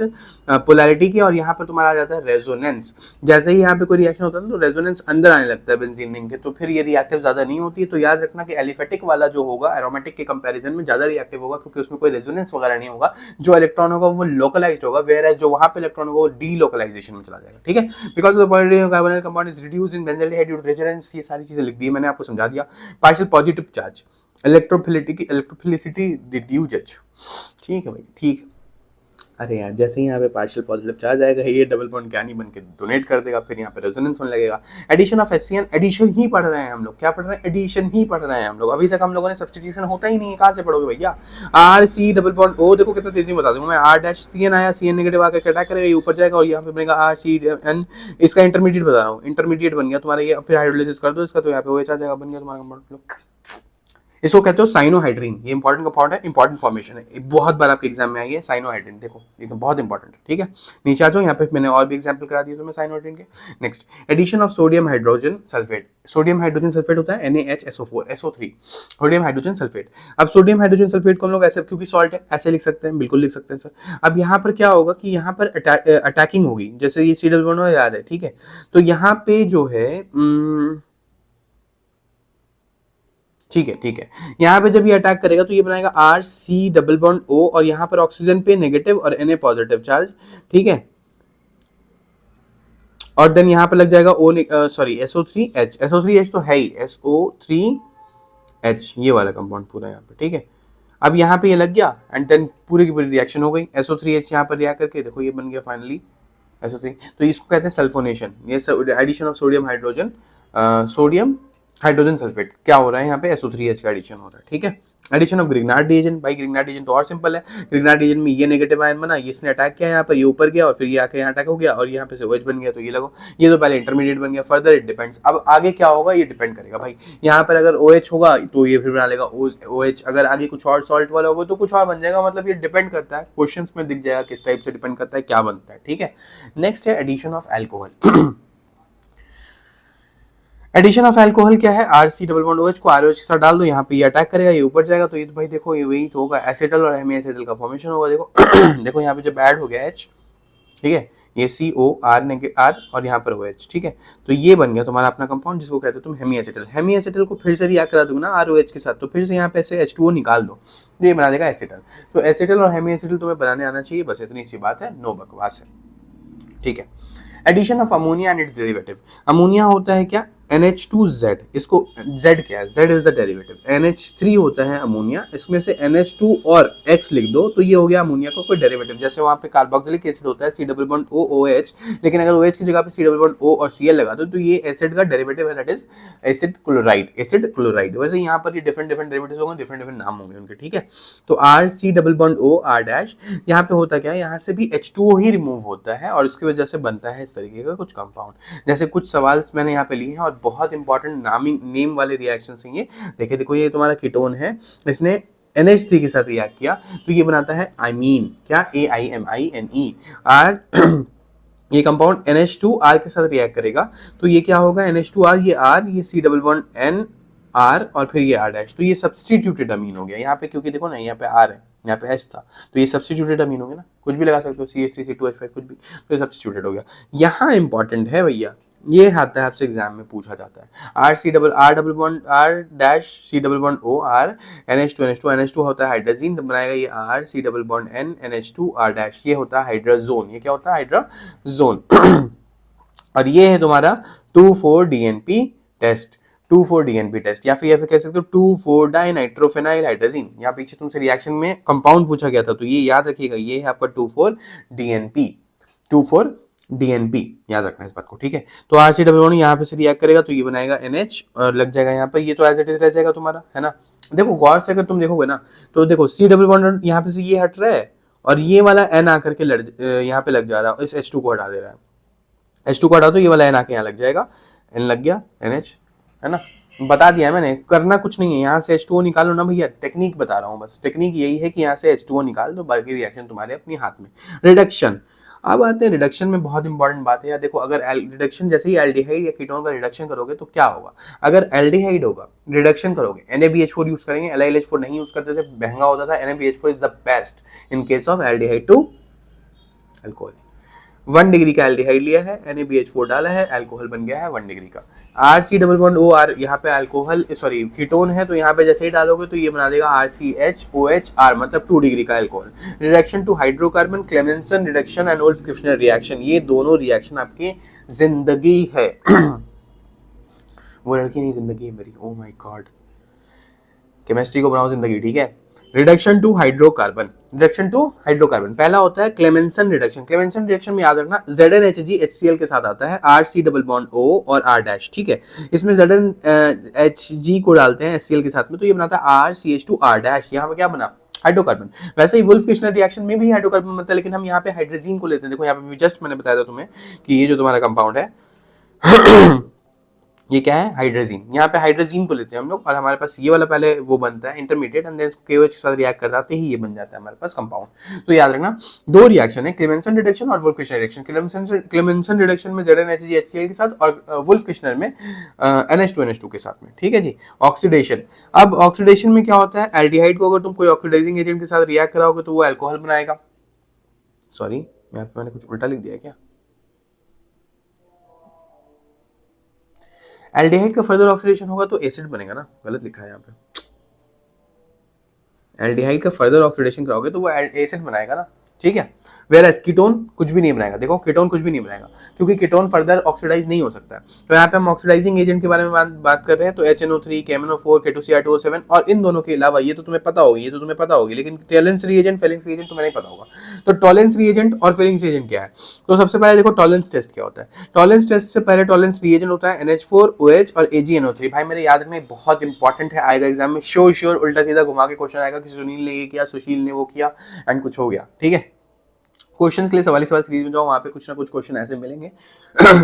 पोलैरिटी की, और यहाँ पर तुम्हारा आ जाता है रेजोनेंस। जैसे ही यहाँ पे कोई रिएक्शन होता है ना तो रेजोनेंस अंदर आने लगता है बेंजीन रिंग के, तो फिर ये रिएक्टिव ज्यादा नहीं होती है। तो याद रखना कि एलिफेटिक वाला जो होगा एरोमेटिक के कंपैरिजन में ज्यादा रिएक्टिव होगा, क्योंकि उसमें कोई रेजोनेंस वगैरह नहीं होगा। जो इलेक्ट्रॉन होगा वो लोकलाइज्ड होगा, वेयर जो वहाँ पे इलेक्ट्रॉन होगा वो डीलोकलाइजेशन में चला जाएगा, ठीक है। Because of the polarity of carbonyl compound is reduced in benzaldehyde due to resonance. ये सारी चीजें लिख दी मैंने, आपको समझा दिया। Partial positive charge, electrophilicity reduce, ठीक है भाई, ठीक है। अरे यार, जैसे ही यहाँ पे पार्शियल पॉजिटिव चार्ज आएगा ये डबल बॉन्ड क्या नहीं बन के डोनेट कर देगा, फिर यहाँ पे रेजोनेंस होने लगेगा। एडिशन ऑफ HCN, एडिशन ही पढ़ रहे हैं हम लोग, क्या पढ़ रहे हैं? एडिशन ही पढ़ रहे हैं हम लोग। अभी तक हम लोगों ने सब्स्टिट्यूशन होता ही नहीं है, कहाँ से पढ़ोगे भैया? RC डबल बॉन्ड O, देखो कितना तेजी में बता दूंगा मैं। R-CN आया, CN नेगेटिव आकर अटैक करेगा, ये ऊपर जाएगा और यहाँ पे बनेगा RCN। इसका इंटरमीडिएट बता रहा हूँ, इंटरमीडिएट बन गया तुम्हारा ये, फिर हाइड्रोलाइसिस कर दो इसका, तो यहाँ पे OH आ जाएगा, बन गया तुम्हारा कंपाउंड। इसको कहते हो साइनोहाइड्रीन। ये इंपॉर्टेंट कंपाउंड है, इंपॉर्टेंट फॉर्मेशन है, बहुत बार आपके एग्जाम में आई है साइनोहाइड्रीन। देखो ये तो बहुत इंपॉर्टेंट है, ठीक है। नीचे आ जाओ, यहाँ पे मैंने और भी एग्जांपल करा दिए तुम्हें साइनोहाइड्रीन के। Next, addition of sodium hydrogen sulphate. Sodium hydrogen sulphate होता है NaHSO4 SO3, sodium hydrogen sulphate. अब सोडियम हाइड्रोजन सल्फेट को हम लोग ऐसे, क्योंकि सॉल्ट है, ऐसे लिख सकते हैं, बिल्कुल लिख सकते हैं सर। अब यहाँ पर क्या होगा कि यहाँ पर अटैकिंग होगी, जैसे ये C डबल बॉन्ड हो याद है, ठीक है। तो यहाँ पे जो है ठीक है, यहाँ पे जब ये अटैक करेगा तो ये बनाएगा RC डबल बॉन्ड O, और यहाँ पर ऑक्सीजन पे नेगेटिव और Na पॉजिटिव चार्ज, ठीक है। और देन यहाँ पे लग जाएगा SO3H। SO3H तो है ही, SO3H ये वाला कंपाउंड पूरा यहाँ पे, ठीक है। अब यहाँ पे ये लग गया एंड देन पूरी की पूरी रिएक्शन हो गई। SO3H यहाँ पर रिएक्ट करके देखो ये बन गया फाइनली SO3। तो इसको कहते हैं सल्फोनेशन। ये addition of sodium hydrogen, sodium hydrogen sulphate क्या हो रहा है यहाँ पे? SO3H का एडिशन हो रहा है, ठीक है। एडिशन ऑफ ग्रिग्नार्ड रिएजेंट, भाई ग्रिग्नार्ड रिएजेंट तो और सिंपल है। ग्रिग्नार्ड रिएजेंट में ये नेगेटिव आयन बना, ये इसने अटैक किया यहाँ पर, ये ऊपर गया और फिर ये आके यहाँ अटैक हो गया और यहाँ पे से OH बन गया, तो ये लगो, ये तो पहले इंटरमीडिएट बन गया। फर्दर इट डिपेंड्स, अब आगे क्या होगा ये डिपेंड करेगा भाई। यहाँ पर अगर OH होगा तो ये फिर बना लेगा OH, अगर आगे कुछ और सॉल्ट वाला होगा तो कुछ और बन जाएगा, मतलब ये डिपेंड करता है, क्वेश्चन में दिख जाएगा किस टाइप से डिपेंड करता है क्या बनता है, ठीक है। नेक्स्ट है addition of alcohol. Addition of alcohol क्या है? RC डबल बॉन्ड OH को ROH के साथ डाल दो, यहाँ पे ये अटैक करेगा, ये ऊपर जाएगा, तो ये तो भाई देखो ये वही तो होगा, एसिटल और हेमी एसिटल का फॉर्मेशन होगा। देखो देखो यहाँ पे जब ऐड हो गया H, ठीक है, ये COR और यहाँ पर OH, ठीक है, तो ये बन गया तुम्हारा अपना कंपाउंड जिसको कहते हो तुम हेमी एसिटल। हेमी एसिटल को फिर से रिएक्ट करा दूंगा ना ROH के साथ, तो फिर से यहाँ पे से H2O निकाल दो, तो ये बना देगा एसिटल। तो एसिटल और हेमी एसिटल तुम्हें बनाने आना चाहिए, बस इतनी सी बात है, नो बकवास है, ठीक है। Addition of ammonia and its derivative. Ammonia होता है क्या? NH2Z, इसको Z क्या है? Z is the derivative. NH3 होता है अमोनिया, इसमें से NH2 और X लिख दो तो ये हो गया अमोनिया का कोई डेरिवेटिव। जैसे वहाँ पे कार्बोक्सिलिक एसिड होता है C double bond O OH, लेकिन अगर OH की जगह पे C डबल बॉन्ड O और Cl लगा दो तो ये एसिड का डेरिवेटिव है, दैट इज एसिड क्लोराइड। वैसे यहाँ पर ये डिफरेंट डेरिवेटिव्स होंगे, डिफरेंट नाम होंगे उनके, ठीक है। तो RC double bond O R' यहाँ पे होता क्या है? यहाँ से भी H2O ही रिमूव होता है और उसकी वजह से बनता है इस तरीके का कुछ कंपाउंड। जैसे कुछ सवाल मैंने यहाँ पे लिए हैं और बहुत इंपॉर्टेंट नेम वाले रिएक्शंस हैं ये। देखो ये तुम्हारा कीटोन है, इसने NH3 के साथ रिएक्ट किया तो ये बनाता है आइमीन। क्या? AIMINE। ये कंपाउंड NH2R के साथ रिएक्ट करेगा, तो ये क्या होगा, NH2R, ये R, ये C double bond N R और फिर ये R डैश, तो ये सब्सटीट्यूटेड अमीन हो गया यहाँ पे, क्योंकि देखो ना यहाँ पे R है, यहाँ पे H था, तो ये सब्सटीट्यूटेड अमीन हो गया ना, कुछ भी लगा सकते हो, CH3 C2H5 कुछ भी, तो ये सब्सटीट्यूटेड हो गया। यहाँ इंपॉर्टेंट है भैया, ये आता है आपसे एग्जाम में पूछा जाता है, R double bond R dash C double bond O R NH2 होता है हाइड्रोजीन, तो बनाएगा ये R C double bond N NH2 R dash, ये होता है हाइड्रोजोन। ये क्या होता है, हाइड्रोजोन। और ये है तुम्हारा 2,4-DNP टेस्ट, 2,4-DNP टेस्ट, या फिर कह सकते हो 2,4-डाइनाइट्रोफेनाइल हाइड्रोजीन। यहाँ पीछे तुमसे रिएक्शन में कंपाउंड पूछा गया था, तो ये याद रखिएगा, ये है आपका 2,4-DNP, 2,4-DNP, याद रखना इस बात को, ठीक है। तो RC डबल बॉन्ड यहाँ पे से रिएक्ट करेगा, तो ये बनाएगा NH और लग जाएगा यहाँ पर, ये तो एज इट इज रह जाएगा तुम्हारा, है ना। देखो गौर से अगर तुम देखोगे ना, तो देखो C डबल बॉन्ड यहाँ पे से ये हट रहा है, और ये वाला N आकर के यहाँ पे लग जा रहा है, इस H2 को हटा दे रहा है, H2 को हटा दो, ये वाला N आके यहाँ लग जाएगा, N लग गया, NH, है ना। बता दिया है मैंने, करना कुछ नहीं है, यहाँ से H2O निकालो ना भैया, टेक्निक बता रहा हूँ बस, टेक्निक यही है कि यहाँ से H2O निकाल दो, बाकी रिएक्शन तुम्हारे अपने हाथ में। रिडक्शन, अब आते हैं रिडक्शन में, बहुत इंपॉर्टेंट बात है यार। देखो अगर रिडक्शन जैसे ही एल्डिहाइड या कीटोन का रिडक्शन करोगे तो क्या होगा, अगर एल्डिहाइड होगा रिडक्शन करोगे NaBH4 यूज करेंगे, LiLH4 नहीं यूज करते थे, महंगा होता था। NaBH4 is the best in case of aldehyde to alcohol. 1 degree का एल्डिहाइड लिया है, NaBH4 डाला है, अल्कोहल बन गया है 1 डिग्री का। RC डबल बॉन्ड OR, यहाँ पे अल्कोहल सॉरी कीटोन है, तो यहाँ पे जैसे ही डालोगे तो ये बना देगा RCHOHR, मतलब 2 डिग्री का alcohol. Reduction to hydrocarbon, Clemmensen reduction and Wolff Kishner reaction, ये दोनों रिएक्शन आपकी जिंदगी है। वो लड़की नहीं, जिंदगी है मेरी, ओ माय गॉड। केमिस्ट्री को बनाओ जिंदगी, ठीक है। Reduction to hydrocarbon, reduction to hydrocarbon पहला होता है क्लेमेंसन रिडक्शन। क्लेमेंसन रिडक्शन में याद रखना ZnHG HCl के साथ आता है, RC डबल बॉन्ड O और R डैश, ठीक है। इसमें ZnHG को डालते हैं HCl के साथ में, तो ये बनाता है RCH2 R डैश, यहाँ पे क्या बना, हाइड्रोकार्बन। वैसे ही वुल्फ किश्नर रिएक्शन में भी हाइड्रोकार्बन बनता है, लेकिन हम यहाँ पे हाइड्रोजीन को लेते हैं। देखो यहाँ पे जस्ट मैंने बताया था तुम्हें कि ये जो तुम्हारा कंपाउंड है ये क्या है, हाइड्रोजीन। यहाँ पे हाइड्रोजीन को लेते हैं हम लोग, और हमारे पास ये वाला पहले वो बनता है इंटरमीडिएट, एंड देन KOH के साथ रिएक्ट कर जाते ही ये बन जाता है हमारे पास कंपाउंड। तो याद रखना दो रिएक्शन है, क्लेमेंसन रिडक्शन और Wolff Kishner reaction. Clemmensen reduction में ZnHG HCl के साथ, और वुल्फ किश्नर में NH2NH2 के साथ में, ठीक है जी। ऑक्सीडेशन, अब ऑक्सीडेशन में क्या होता है, एल्डिहाइड को अगर तुम कोई ऑक्सीडाइजिंग एजेंट के साथ रिएक्ट कराओगे तो वो अल्कोहल बनाएगा। सॉरी यहाँ पे मैंने कुछ उल्टा लिख दिया क्या, एल्डिहाइड का फर्दर ऑक्सीडेशन होगा तो एसिड बनेगा ना, गलत लिखा है यहाँ पे। एल्डिहाइड का फर्दर ऑक्सीडेशन कराओगे तो वो एसिड बनाएगा ना, ठीक है। वेरएस कीटोन कुछ भी नहीं बनाएगा, देखो कीटोन कुछ भी नहीं बनाएगा, क्योंकि कीटोन फर्दर ऑक्सीडाइज नहीं हो सकता है। तो यहाँ पे हम ऑक्सीडाइजिंग एजेंट के बारे में बात कर रहे हैं, तो HNO3, KMNO4, K2Cr2O7 और इन दोनों के अलावा, ये तो तुम्हें पता होगी, ये तो तुम्हें पता होगी, लेकिन टॉलेंस रिएजेंट, फेलिंग्स रिएजेंट तुम्हें नहीं पता होगा। तो टॉलेंस रिएजेंट और फेलिंग्स रिएजेंट क्या है, तो सबसे पहले देखो टॉलेंस टेस्ट क्या होता है। टॉलेंस टेस्ट से पहले टॉलेंस रिएजेंट होता है NH4OH और AgNO3। भाई मेरे याद रखना बहुत इंपॉर्टेंट है, आएगा एग्जाम में श्योर, उल्टा सीधा घुमा के क्वेश्चन आएगा कि सुनील ने ये किया, सुशील ने वो किया, एंड कुछ हो गया, ठीक है। क्वेश्चन के लिए सवाल सीरीज में जाओ, वहां पे कुछ ना कुछ क्वेश्चन ऐसे मिलेंगे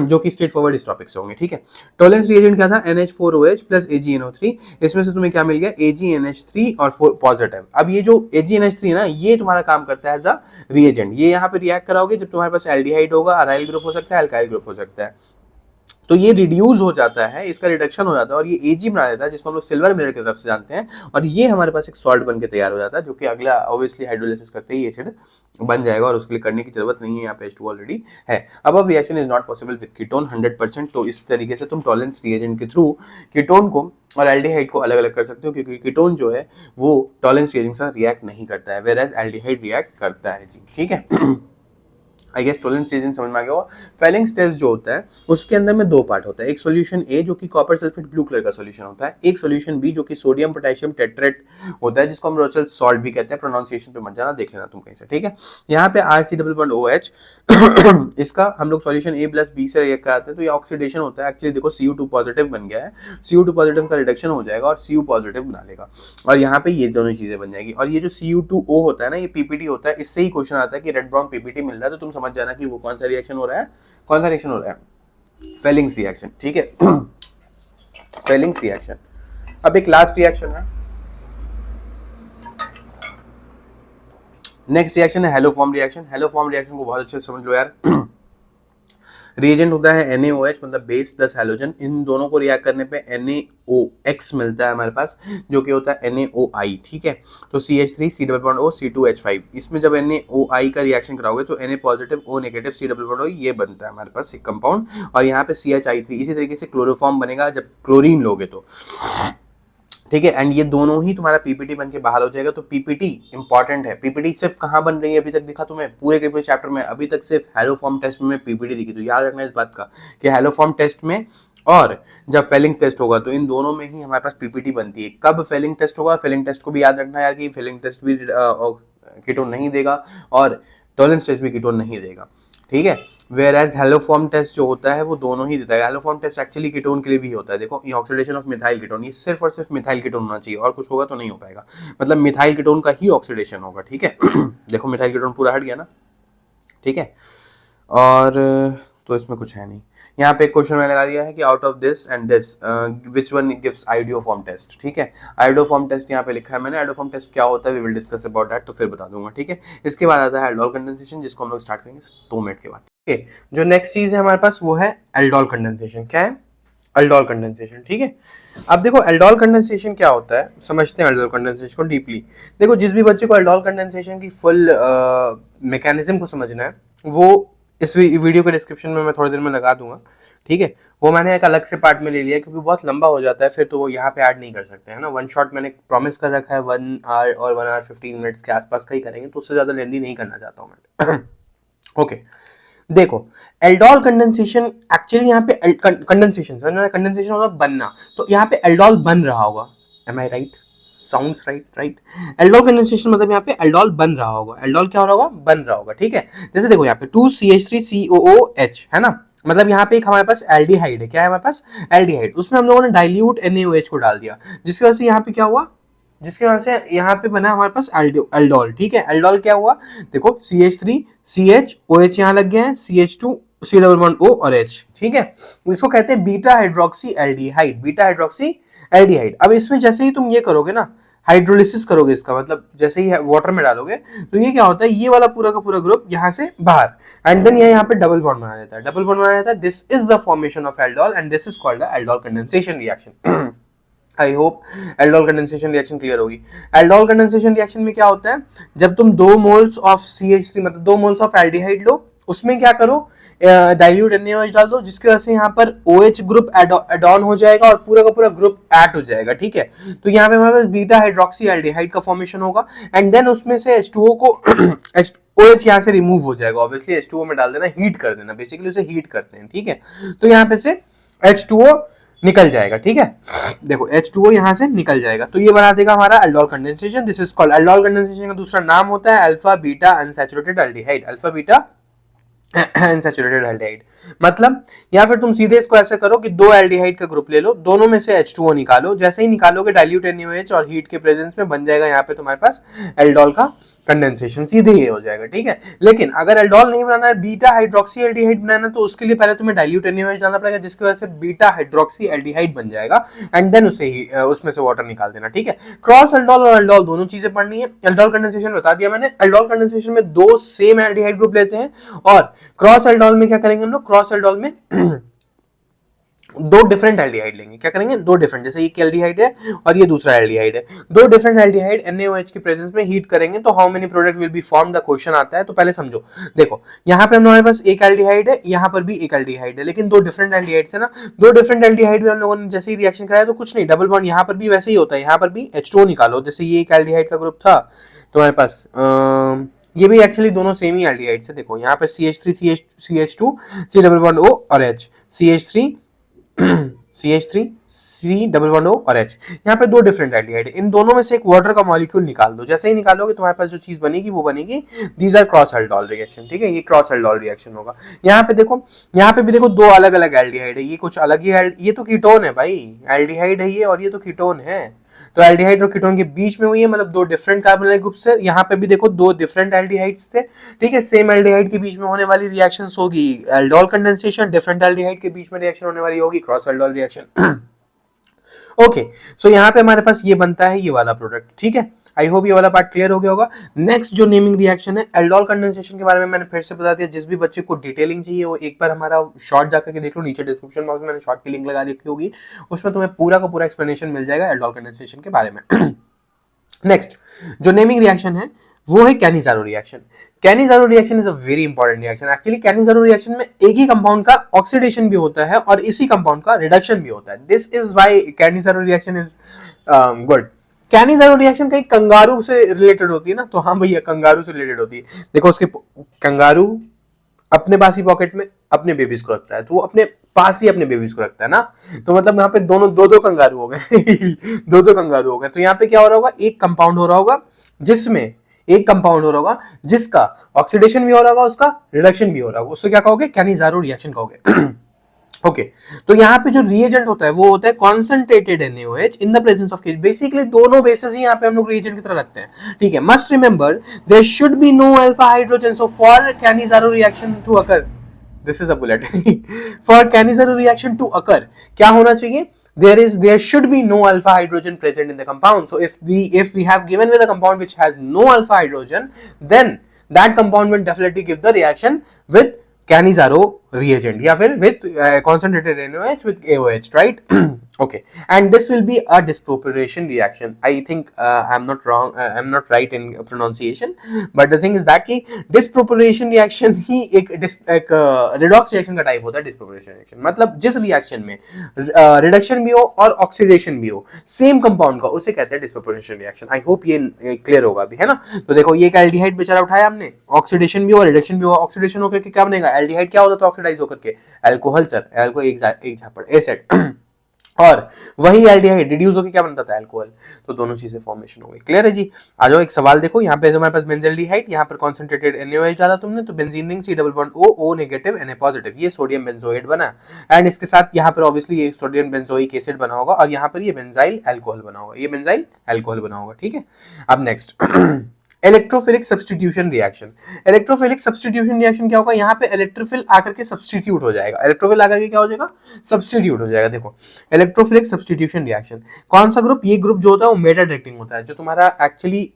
जो कि स्ट्रेट फॉरवर्ड इस टॉपिक से होंगे, ठीक है। टॉलेंस रिएजेंट क्या था, NH4OH प्लस AgNO3, इसमें से तुम्हें क्या मिल गया, AgNH3 और पॉजिटिव। अब ये जो AgNH3 है ना, ये तुम्हारा काम करता है एज अ रिएजेंट। ये यहाँ पे रिएक्ट कराओगे जब तुम्हारे पास एल्डिहाइड होगा, अराइल ग्रुप हो सकता है, अल्काइल ग्रुप हो सकता है, तो ये रिड्यूस हो जाता है, इसका रिडक्शन हो जाता है और ये Ag बना देता है, जिसको हम लोग सिल्वर मिरर की तरफ से जानते हैं, और ये हमारे पास एक सॉल्ट बन के तैयार हो जाता है, जो कि अगला ऑब्वियसली हाइड्रोलाइसिस करते ही एसिड बन जाएगा, और उसके लिए करने की जरूरत नहीं है, यहाँ पे H2 ऑलरेडी है। अब reaction is not possible with ketone 100%, तो इस तरीके से तुम टॉलेंस रिएजेंट के थ्रू कीटोन को और एल्डिहाइड को अलग अलग कर सकते हो, क्योंकि कीटोन जो है वो टॉलेंस रिएजेंट के साथ रिएक्ट नहीं करता है, वेयर एल्डिहाइड रिएक्ट करता है जी, ठीक है। आई गेस टॉलेंस रिएजेंट समझ में आ गया होगा। फेलिंग्स टेस्ट जो होता है उसके अंदर में दो पार्ट होता है, एक सॉल्यूशन ए जो कि कॉपर सल्फेट ब्लू कलर का सॉल्यूशन होता है, एक सॉल्यूशन बी जो कि सोडियम पोटेशियम टेट्रेट होता है, जिसको हम रोचल सॉल्ट भी कहते हैं। प्रोनाउंसिएशन पे मत जाना, देख लेना तुम कहीं से, ठीक है। यहाँ पे RC डबल बॉन्ड OH इसका हम लोग सॉल्यूशन A प्लस B से रिएक्ट कराते हैं, तो ये ऑक्सीडेशन होता है। एक्चुअली देखो Cu2 पॉजिटिव बन गया है, Cu2 पॉजिटिव का रिडक्शन हो जाएगा और Cu पॉजिटिव बना लेगा, और यहाँ पे ये दोनों चीजें बन जाएगी। और ये जो Cu2O होता है ना, ये PPT होता है, इससे ही क्वेश्चन आता है कि रेड ब्राउन PPT मिल रहा है, तो तुम समझ जाना कि वो कौन सा रिएक्शन हो रहा है, कौन सा रिएक्शन हो रहा है, फेलिंग्स रिएक्शन, ठीक है। Fehling's reaction. अब एक लास्ट रिएक्शन है, नेक्स्ट रिएक्शन है हेलोफॉर्म रिएक्शन। हेलोफॉर्म रिएक्शन को बहुत अच्छे से समझ लो यार। रिएजेंट होता है NaOH मतलब बेस प्लस हैलोजन, इन दोनों को रिएक्ट करने पे NaOX मिलता है हमारे पास जो कि होता है NaOI, ठीक है। तो CH3 C double bond O C2H5, इसमें जब NaOI का रिएक्शन कराओगे तो Na positive O negative C double bond O ये बनता है हमारे पास एक कंपाउंड, और यहाँ पे CHI3, इसी तरीके से क्लोरोफॉर्म बनेगा जब क्लोरीन लोगे तो, ठीक है। एंड ये दोनों ही तुम्हारा पीपीटी बन के बाहर हो जाएगा। तो पीपीटी इंपॉर्टेंट है। पीपीटी सिर्फ कहाँ बन रही है अभी तक दिखा तुम्हें पूरे के पूरे चैप्टर में, अभी तक सिर्फ हेलोफॉर्म टेस्ट में पीपीटी दिखी। तो याद रखना इस बात का कि हेलोफॉर्म टेस्ट में और जब फेलिंग टेस्ट होगा तो इन दोनों में ही हमारे पास पीपीटी बनती है। कब फेलिंग टेस्ट होगा, फेलिंग टेस्ट को भी याद रखना यार कि फेलिंग टेस्ट भी कीटोन नहीं देगा और टॉलरेंस टेस्ट भी कीटोन नहीं देगा, ठीक है। वेयर एज हेलोफॉर्म टेस्ट जो होता है वो दोनों ही देता है। हेलोफॉर्म टेस्ट एक्चुअली कीटोन के लिए भी होता है। देखो ये ऑक्सीडेशन ऑफ मिथाइल कीटोन, ये सिर्फ और सिर्फ मिथाइल कीटोन होना चाहिए, और कुछ होगा तो नहीं हो पाएगा, मतलब मिथाइल कीटोन का ही ऑक्सीडेशन होगा, ठीक है। देखो मिथाइल कीटोन पूरा हट गया ना, ठीक है। और तो इसमें कुछ है नहीं। यहाँ पे एक क्वेश्चन मैंने लगा दिया है कि out of this and this which one gives iodoform test, ठीक है। आइडियोफॉर्म टेस्ट यहाँ पे लिखा है मैंने। आइडियोफॉर्म टेस्ट क्या होता है we will discuss about that, तो फिर बता दूंगा, ठीक है। इसके बाद आता है एल्डोल कंडेंसेशन, जिसको हम लोग स्टार्ट करेंगे 2 मिनट के बाद, ठीक है। जो नेक्स्ट चीज है हमारे पास वो है एल्डोल कंडेंसेशन। क्या है? एल्डोल कंडेंसेशन, ठीक है। अब देखो एल्डोल कंडेंसेशन क्या होता है, समझते हैं एल्डोल कंडेंसेशन को डीपली। देखो जिस भी बच्चे को एल्डोल कंडेंसेशन की फुल मैकेनिज्म को समझना है वो इस वीडियो के डिस्क्रिप्शन में मैं थोड़ी देर में लगा दूंगा, ठीक है। वो मैंने एक अलग से पार्ट में ले लिया क्योंकि बहुत लंबा हो जाता है फिर, तो वो यहाँ पे ऐड नहीं कर सकते हैं ना। वन शॉट मैंने प्रॉमिस कर रखा है 1 आवर और 1 आवर 15 मिनट्स के आसपास का ही करेंगे, तो उससे ज़्यादा लेंदी नहीं करना चाहता हूँ मैं। ओके देखो एल्डोल कंडेंसेशन, एक्चुअली यहाँ पे कंडेंसेशन कंडेंसेशन मतलब बनना, तो यहाँ पे एल्डोल बन रहा होगा। Am I right? Sounds right. Aldol condensation मतलब यहाँ पे एल्डोल बन रहा होगा। एल्डोल क्या हो रहा होगा? बन रहा होगा, ठीक है। जैसे देखो यहाँ पे 2CH3COOH है ना, मतलब यहाँ पे एक हमारे पास एल्डिहाइड है। क्या है हमारे पास? एल्डिहाइड। उसमें हम लोगों ने डाइल्यूट NaOH को डाल दिया, जिसकी वजह से यहाँ पे क्या हुआ, जिसकी वजह से यहाँ पे बना हमारे पास एल्डोल, ठीक है। एल्डोल क्या हुआ, देखो CH3 CH OH यहाँ लग गया है, CH2 C double bond O और H, ठीक है। इसको कहते हैं beta hydroxy aldehyde, beta hydroxy aldehyde. अब इसमें जैसे ही तुम ये करोगे ना, हाइड्रोलिसिस करोगे इसका, मतलब जैसे ही वाटर में डालोगे तो ये क्या होता है, ये वाला पूरा का पूरा ग्रुप यहाँ से बाहर, एंड देन ये यहाँ पे डबल बॉन्ड बना देता है। डबल बॉन्ड बना देता है, this is the formation of aldol and this is called the aldol condensation reaction. I hope aldol condensation reaction clear होगी। एल्डोल कंडेंसेशन रिएक्शन में क्या होता है, जब तुम 2 मोल्स ऑफ CH3 मतलब 2 मोल्स ऑफ एल्डिहाइड लो, उसमें क्या करो, डाइल्यूट NaOH डाल दो, जिसकी वजह से यहाँ पर OH ग्रुप एड ऑन हो जाएगा और पूरा का पूरा ग्रुप ऐड हो जाएगा, ठीक है। तो यहाँ पे हमारे पास बीटा हाइड्रोक्सी एल्डिहाइड का फॉर्मेशन होगा, एंड देन उसमें से H2O को OH यहाँ से रिमूव हो जाएगा। ऑब्वियसली H2O में डाल देना, हीट कर देना, बेसिकली उसे हीट करते हैं, ठीक है। तो यहाँ पे से H2O निकल जाएगा, ठीक है। देखो H2O यहाँ से निकल जाएगा, तो ये बना देगा हमारा aldol condensation. This is called aldol condensation का दूसरा नाम होता है alpha beta unsaturated aldehyde. Alpha beta unsaturated aldehyde मतलब, या फिर तुम सीधे इसको ऐसे करो कि 2 एल्डिहाइड का ग्रुप ले लो, दोनों में से H2O निकालो, जैसे ही निकालोगे डाइल्यूट NaOH और हीट के प्रेजेंस में बन जाएगा यहाँ पे तुम्हारे पास एल्डोल का कंडेंसेशन, सीधे ये हो जाएगा, ठीक है। लेकिन अगर एल्डोल नहीं बनाना है, बीटा हाइड्रोक्सी एल्डिहाइड बनाना, तो उसके लिए पहले तुम्हें डाइल्यूट NaOH डालना पड़ेगा, जिसकी वजह से बीटा हाइड्रोक्सी एल्डिहाइड बन जाएगा, एंड देन उसे ही उसमें से वाटर निकाल देना, ठीक है। क्रॉस एल्डोल और एल्डोल दोनों चीजें पढ़नी है। एल्डोल कंडेंसेशन बता दिया मैंने। एल्डोल कंडेंसेशन में 2 सेम एल्डिहाइड ग्रुप लेते हैं, और क्रॉस एल्डोल में क्या करेंगे हम लोग, क्रॉस एल्डोल में 2 डिफरेंट एल्डिहाइड लेंगे। क्या करेंगे? 2 डिफरेंट, जैसे एक एल्डिहाइड है और ये दूसरा एल्डिहाइड है, 2 डिफरेंट एल्डिहाइड NaOH के प्रेजेंस में हीट करेंगे, तो how many product will be form the question आता है। तो पहले समझो, देखो यहाँ पे हमारे पास एक एल्डिहाइड है, यहाँ पर भी एक एल्डिहाइड है, लेकिन 2 डिफरेंट एल्डिहाइड है ना। 2 डिफरेंट एल्डिहाइड में हम लोगों ने जैसे ही रिएक्शन कराया तो कुछ नहीं, डबल बॉन्ड यहाँ पर भी वैसे ही होता है, यहाँ पर भी H2O निकालो, जैसे ये एक एल्डिहाइड का ग्रुप था तुम्हारे पास, ये भी एक्चुअली दोनों सेम ही एल्डिहाइड्स है। देखो यहाँ पे CH3 CH2 C double bond O और H, CH3 CH3 C double bond O और H, यहाँ पे 2 डिफरेंट एल्डिहाइड है। इन दोनों में से एक वाटर का मॉलिक्यूल निकाल दो, जैसे ही निकालोगे तुम्हारे पास जो चीज बनेगी वो बनेगी, these are cross aldol reaction, ठीक है। ये क्रॉस एल्डोल रिएक्शन होगा। यहाँ पे देखो, यहाँ पे भी देखो 2 अलग अलग एल्डिहाइड है, ये कुछ अलग ही ये तो कीटोन है भाई, एल्डिहाइड है ये, और ये तो कीटोन है। तो एल्डिहाइड और कीटोन के बीच में हुई है, मतलब 2 डिफरेंट कार्बोनिल ग्रुप से। यहाँ पे भी देखो 2 डिफरेंट एल्डिहाइड्स थे, ठीक है। सेम एल्डिहाइड के बीच में होने वाली रिएक्शंस होगी एल्डोल कंडेंसेशन, डिफरेंट एल्डिहाइड के बीच में रिएक्शन होने वाली होगी क्रॉस एल्डोल रिएक्शन। ओके, सो यहाँ पे हमारे पास ये बनता है ये वाला प्रोडक्ट, ठीक है। आई होप ये वाला पार्ट क्लियर हो गया होगा। नेक्स्ट जो नेमिंग रिएक्शन है, एल्डोल कंडेंसेशन के बारे में मैंने फिर से बता दिया। जिस भी बच्चे को डिटेलिंग चाहिए वो एक बार हमारा शॉर्ट जाकर के देख लो, नीचे डिस्क्रिप्शन बॉक्स में मैंने शॉर्ट की लिंक लगा रखी होगी, उसमें तुम्हें पूरा का पूरा एक्सप्लेनेशन मिल जाएगा एल्डोल कंडेंसेशन के बारे में। नेक्स्ट जो नेमिंग रिएक्शन है वो है Cannizzaro reaction. Cannizzaro reaction is a very important reaction. Actually Cannizzaro reaction में एक ही कंपाउंड का ऑक्सीडेशन भी होता है और इसी कंपाउंड का रिडक्शन भी होता है। This is why Cannizzaro reaction is good. Cannizzaro reaction कहीं कंगारू से रिलेटेड होती है ना, तो हाँ भैया कंगारू से रिलेटेड होती है। देखो उसके कंगारू अपने पास ही पॉकेट में अपने बेबीज को रखता है, तो वो अपने पास ही अपने बेबीज को रखता है ना, तो मतलब यहाँ पे दोनों दो दो कंगारू हो गए। दो दो कंगारू हो गए। तो यहाँ पे क्या हो रहा होगा, एक कंपाउंड हो रहा होगा जिसमें एक कंपाउंड हो रहा होगा जिसका ऑक्सीडेशन भी हो रहा होगा, उसका रिडक्शन भी हो रहा होगा, उसको क्या कहोगे, कैनिज़ारो रिएक्शन कहोगे। ओके तो यहाँ पे जो रिएजेंट होता है वो होता है concentrated NaOH in the presence of case. Basically दोनों बेसिस ही यहाँ पे हम लोग रिएजेंट की तरह रखते हैं, ठीक है। Must remember there should be no alpha hydrogen, so for Cannizzaro reaction to occur, this is a bullet, for Cannizzaro reaction to occur क्या होना चाहिए, there should be no alpha hydrogen present in the compound. So if we have given with a compound which has no alpha hydrogen, then that compound will definitely give the reaction with Cannizzaro reagent या फिर with concentrated NaOH with AOH, right? Okay, and this will be a disproportion reaction. I think I'm not wrong, I'm not right in pronunciation, but the thing is that कि disproportion reaction ही एक redox reaction का type होता है। disproportion reaction मतलब जिस reaction में reduction भी हो और oxidation भी हो same compound का, उसे कहते हैं disproportion reaction। I hope ये clear होगा अभी, है ना। तो देखो ये एक aldehyde बेचारा उठाया हमने, oxidation भी हो reduction भी हो, oxidation होकर के क्या बनेगा, aldehyde क्या होता है तो ऑक्सीडाइज होकर के अल्कोहल, सर अल्कोहल एक झापड़ एसिड, और वही एल्डिहाइड रिड्यूस होकर क्या बनता था, अल्कोहल। तो दोनों चीजें फॉर्मेशन हो गई। क्लियर है जी। आ जाओ एक सवाल देखो, यहाँ पे हमारे पास बेंजल्डिहाइड, यहाँ पर कॉन्सेंट्रेटेड NaOH डाला तुमने, तो benzene ring C double bond O negative Na positive, ये सोडियम बेंजोएट बना, एंड इसके साथ यहाँ पर ऑब्वियसली ये सोडियम बेंजोइक एसिड बना होगा, और यहाँ पर ये बेंजाइल अल्कोहल बना होगा, ये बेंजाइल अल्कोहल बना होगा, ठीक है। अब next electrophilic substitution reaction. Electrophilic substitution reaction क्या होगा, यहाँ पे इलेक्ट्रोफिल आकर के सब्स्टिट्यूट हो जाएगा, इलेक्ट्रोफिल आकर के क्या हो जाएगा, सब्स्टिट्यूट हो जाएगा। देखो इलेक्ट्रोफिलिक सब्स्टिट्यूशन रिएक्शन कौन सा ग्रुप, ये ग्रुप जो होता है वो मेटा डायरेक्टिंग होता है, जो तुम्हारा एक्चुअली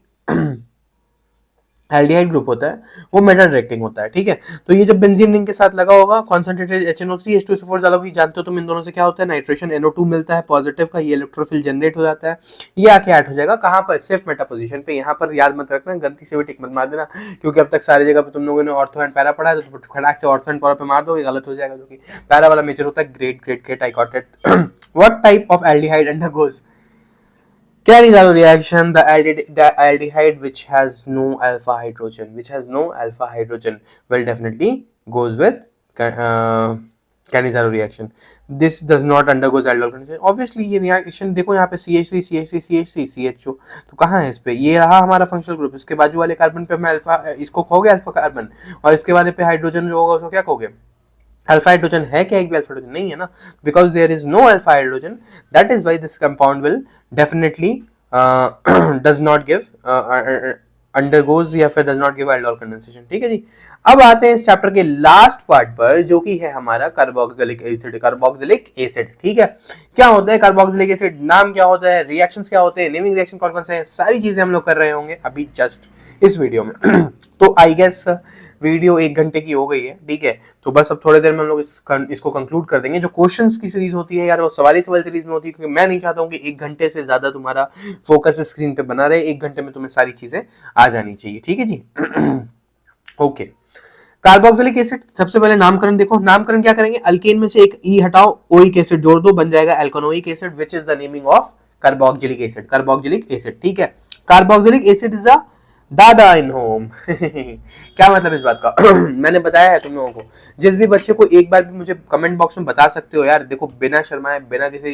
एल्डिहाइड ग्रुप होता है वो मेटा डायरेक्टिंग होता है, ठीक है। तो ये जब बेंजीन रिंग के साथ लगा होगा, कॉन्सेंट्रेटेड HNO3 H2SO4 डालोगे, जानते हो तुम इन दोनों से क्या होता है, नाइट्रेशन NO2 मिलता है पॉजिटिव का, ये इलेक्ट्रोफिल जनरेट हो जाता है, ये आके ऐड हो जाएगा कहाँ पर, सिर्फ मेटा पोजीशन पे। यहाँ पर याद मत रखना, गलती से भी टिक मत मार देना, क्योंकि अब तक सारी जगह पे तुम लोगों ने ऑर्थो एंड पैरा पढ़ा है, तो खड़ाक से ऑर्थो एंड पैरा पे मार दो, गलत हो जाएगा, जो कि पैरा वाला मेजर होता है ग्रेड ग्रेड के टाइकॉटेट। What type of aldehyde undergoes Cannizzaro reaction, the aldehyde which has no alpha hydrogen will definitely goes with Cannizzaro reaction. This does not undergoes aldol condensation. Obviously ये reaction देखो यहाँ पे CH3 CH3 CH3 CHO, तो कहाँ है इस पे, ये रहा हमारा फंक्शनल ग्रुप, इसके बाजू वाले कार्बन पे मैं अल्फा, इसको खोगे अल्फा कार्बन, और इसके वाले पे हाइड्रोजन जो होगा उसको क्या खोगे, अल्फा हाइड्रोजन है क्या, एक भी अल्फा हाइड्रोजन नहीं है ना, because there is no alpha hydrogen, that is why this compound will definitely does not give undergoes या फिर does not give aldol condensation, ठीक है जी। अब आते हैं इस चैप्टर के लास्ट पार्ट पर, जो कि है हमारा कार्बोक्सिलिक एसिड। कार्बोक्सिलिक एसिड, ठीक है, क्या होता है कार्बोक्सिलिक एसिड, नाम क्या होता है, रिएक्शंस क्या होते हैं, नेमिंग रिएक्शन कौन कौन से हैं, सारी चीजें हम लोग कर रहे होंगे अभी जस्ट इस वीडियो में। तो आई गेस वीडियो 1 घंटे की हो गई है, ठीक है, तो बस अब थोड़ी देर में हम लोग इसको कंक्लूड कर देंगे। जो क्वेश्चंस की सीरीज होती है यार, वो सवाल ही सवाल सीरीज में होती है, क्योंकि मैं नहीं चाहता हूँ कि 1 घंटे से ज्यादा तुम्हारा फोकस स्क्रीन पे बना रहे, 1 घंटे में तुम्हें सारी चीजें आ जानी चाहिए, ठीक है जी। ओके, कार्बोक्सिलिक एसिड, सबसे पहले नामकरण देखो, नामकरण क्या करेंगे, अल्केन में से एक ई हटाओ, ओइक एसिड जोड़ दो, बन जाएगा alkanoic acid, which is the naming of carboxylic acid, carboxylic acid, ठीक है। कार्बोक्सिलिक एसिड इज अ दादा इन होम। क्या मतलब इस बात का? मैंने बताया है तुम लोगों को, जिस भी बच्चे को एक बार भी मुझे कमेंट बॉक्स में बता सकते हो यार, देखो बिना शर्माए बिना किसी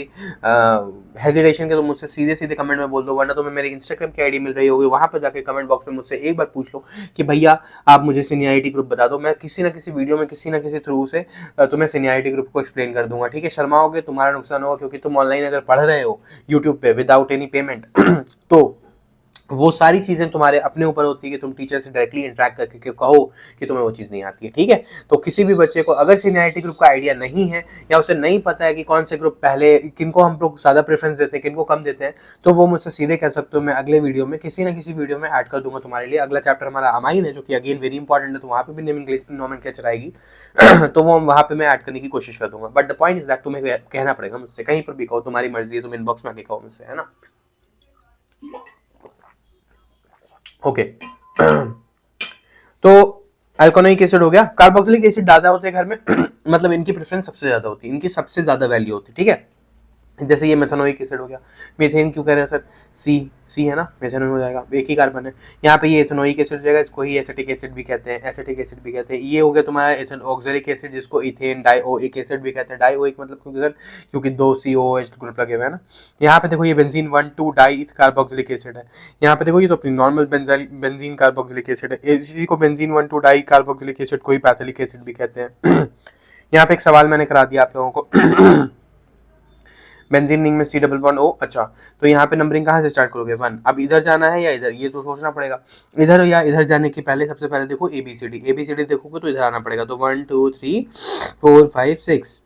हेजिटेशन के, तो मुझसे सीधे सीधे कमेंट में बोल दो, वरना तुम्हें मेरी इंस्टाग्राम की आईडी मिल रही होगी, वहां पर जाके कमेंट बॉक्स में मुझसे एक बार पूछ लो कि भैया आप मुझे सीनियरिटी ग्रुप बता दो, मैं किसी ना किसी वीडियो में किसी ना किसी थ्रू से तुम्हें सीनियरिटी ग्रुप को एक्सप्लेन कर दूंगा, ठीक है। शर्माओगे तुम्हारा नुकसान होगा, क्योंकि तुम ऑनलाइन अगर पढ़ रहे हो यूट्यूब पे विदाउट एनी पेमेंट, तो वो सारी चीजें तुम्हारे अपने ऊपर होती है कि तुम टीचर से डायरेक्टली इंटरेक्ट करके कहो कि तुम्हें वो चीज नहीं आती है, ठीक है। तो किसी भी बच्चे को अगर सीनियरिटी ग्रुप का आइडिया नहीं है या उसे नहीं पता है कि कौन से ग्रुप पहले, किनको हम लोग ज्यादा प्रेफरेंस देते हैं, किनको कम देते हैं, तो वो मुझसे सीधे कह सकते हो। मैं अगले वीडियो में किसी ना किसी वीडियो में ऐड कर दूंगा तुम्हारे लिए। अगला चैप्टर हमारा अमाइन है, जो कि अगेन वेरी इंपॉर्टेंट है, तो वहां पे भी नोमेनक्लेचर आएगी तो वो वहां पे मैं ऐड करने की कोशिश कर दूंगा। But the point is that तुम्हें कहना पड़ेगा मुझसे, कहीं पर भी कहो, तुम्हारी मर्जी है, तुम इनबॉक्स में आके कहो मुझसे, है ना। ओके तो अल्कोनोइक एसिड हो गया। कार्बोक्सिलिक एसिड ज्यादा होते हैं घर में मतलब इनकी प्रेफरेंस सबसे ज्यादा होती है, इनकी सबसे ज्यादा वैल्यू होती है, ठीक है। जैसे ये मेथनोइक एसिड हो गया। मीथेन क्यों कह रहे हैं सर, सी है ना, मेथेनोइक हो जाएगा, एक ही कार्बन है। यहाँ पे ये एथेनोइक एसिड हो जाएगा, इसको ही एसिटिक एसिड भी कहते हैं, एसिटिक एसिड भी कहते हैं। ये हो गया तुम्हारा एथेन ऑक्सैलिक एसिड, जिसको इथेन डाइओइक एसिड भी कहते हैं। डाइओइक मतलब क्योंकि सर, क्योंकि 2 COOH ग्रुप लगे हुए हैं ना। यहाँ पे देखो ये बेंजीन 1,2 डाई कार्बोक्सिलिक एसिड है। यहाँ पे देखो ये तो अपनी नॉर्मल बेंजीन कार्बोक्सिलिक एसिड है, इसी को बेंजीन 1,2 डाई कार्बोक्सिलिक एसिड को ही पैथोलिक एसिड भी कहते हैं। यहाँ पे एक सवाल मैंने करा दिया आप लोगों को बेंजीन रिंग में C डबल बॉन्ड O, अच्छा तो यहाँ पे नंबरिंग कहाँ से स्टार्ट करोगे, 1। अब इधर जाना है या इधर, ये तो सोचना पड़ेगा। इधर या इधर जाने के पहले सबसे पहले देखो ABCD देखोगे तो इधर आना पड़ेगा, तो 1 2 3 4 5 6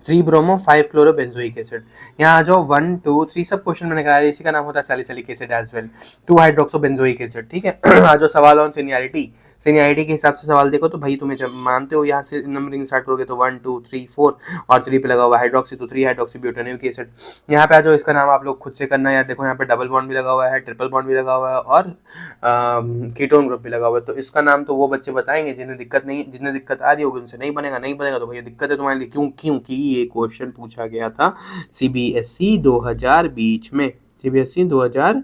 3 ब्रोमो 5 क्लोरो बेंजोइक एसिड। यहाँ आ जाओ 1 2 3 सब क्वेश्चन मैंने कराया, इसी का नाम होता है salicylic acid as well, 2 hydroxo benzoic acid, ठीक है। आ जाओ सवाल ऑन सीनियरिटी के हिसाब से सवाल देखो, तो भाई तुम्हें जब मानते हो यहाँ से नंबरिंग स्टार्ट करोगे तो 1 2 3 4 और 3 पे लगा हुआ हाइड्रोक्सी, तो 3 हाइड्रोक्सी ब्यूटानोइक एसिड। यहाँ पे आ जाओ, इसका नाम आप लोग खुद से करना यार, देखो यहाँ पे डबल बॉन्ड भी लगा हुआ है, ट्रिपल बॉन्ड भी लगा हुआ है और कीटोन ग्रुप भी लगा हुआ है। तो इसका नाम तो वो बच्चे बताएंगे जिन्हें दिक्कत नहीं, जिन्हें दिक्कत आ रही होगी उनसे नहीं बनेगा तो भैया दिक्कत है तुम्हारे लिए। क्यों, क्योंकि ये क्वेश्चन पूछा गया था CBSE 2000 बीच में, CBSE 2000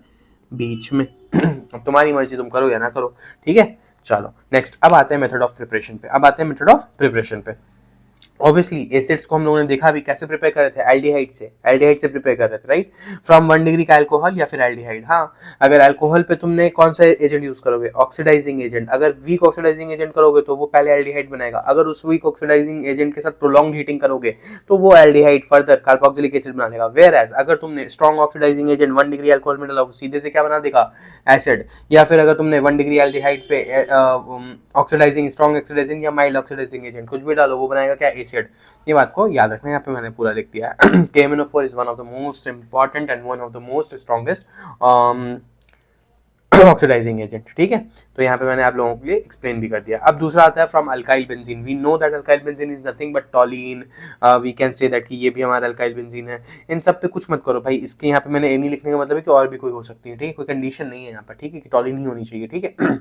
बीच में। अब तुम्हारी मर्जी, तुम करो या ना करो, ठीक है। चलो नेक्स्ट, अब आते हैं मेथड ऑफ प्रिपरेशन पे। ऑब्वियसली एसिड्स को हम लोगों ने देखा भी कैसे प्रिपेयर कर रहे थे, एल्डिहाइड से प्रिपेयर कर रहे थे, राइट। फ्रॉम 1 डिग्री का अल्कोहल या फिर एल्डिहाइड। हाँ, अगर अल्कोहल पे तुमने कौन सा एजेंट यूज करोगे, ऑक्सीडाइजिंग एजेंट। अगर वीक ऑक्सीडाइजिंग एजेंट करोगे तो वो पहले एल्डिहाइड बनाएगा। अगर उस वीक ऑक्सीडाइजिंग एजेंट के साथ प्रोलॉन्ग हीटिंग करोगे तो वो एल्डिहाइड फर्दर कार्बोक्सिलिक एसिड बना देगा। वेयर एज अगर तुमने strong oxidising agent 1 degree alcohol में डाला, सीधे से क्या बना देगा, एसिड। या फिर अगर तुमने 1 डिग्री एल्डिहाइड पे ऑक्सीडाइजिंग, स्ट्रॉन्ग ऑक्सीडाइजिंग या माइल्ड ऑक्सीडाइजिंग एजेंट कुछ भी डालो, वो बनाएगा क्या, एसिड। ये बात को याद रखना, यहाँ पे मैंने पूरा लिख दिया है। KMnO4 is one of the most important and one of the most strongest oxidising agent, ठीक है। तो यहाँ पे मैंने आप लोगों के लिए एक्सप्लेन भी कर दिया। अब दूसरा आता है from alkyl benzene. We know that alkyl benzene is nothing but toluene, we can say that कि ये भी हमारा अल्काइल बेंजीन है। इन सब पे कुछ मत करो भाई, इसके यहाँ पे मैंने नहीं लिखने का मतलब है कि और भी कोई हो सकती है, ठीक है, कोई कंडीशन नहीं है यहाँ पर, ठीक है, कि टॉलिन ही होनी चाहिए, ठीक है।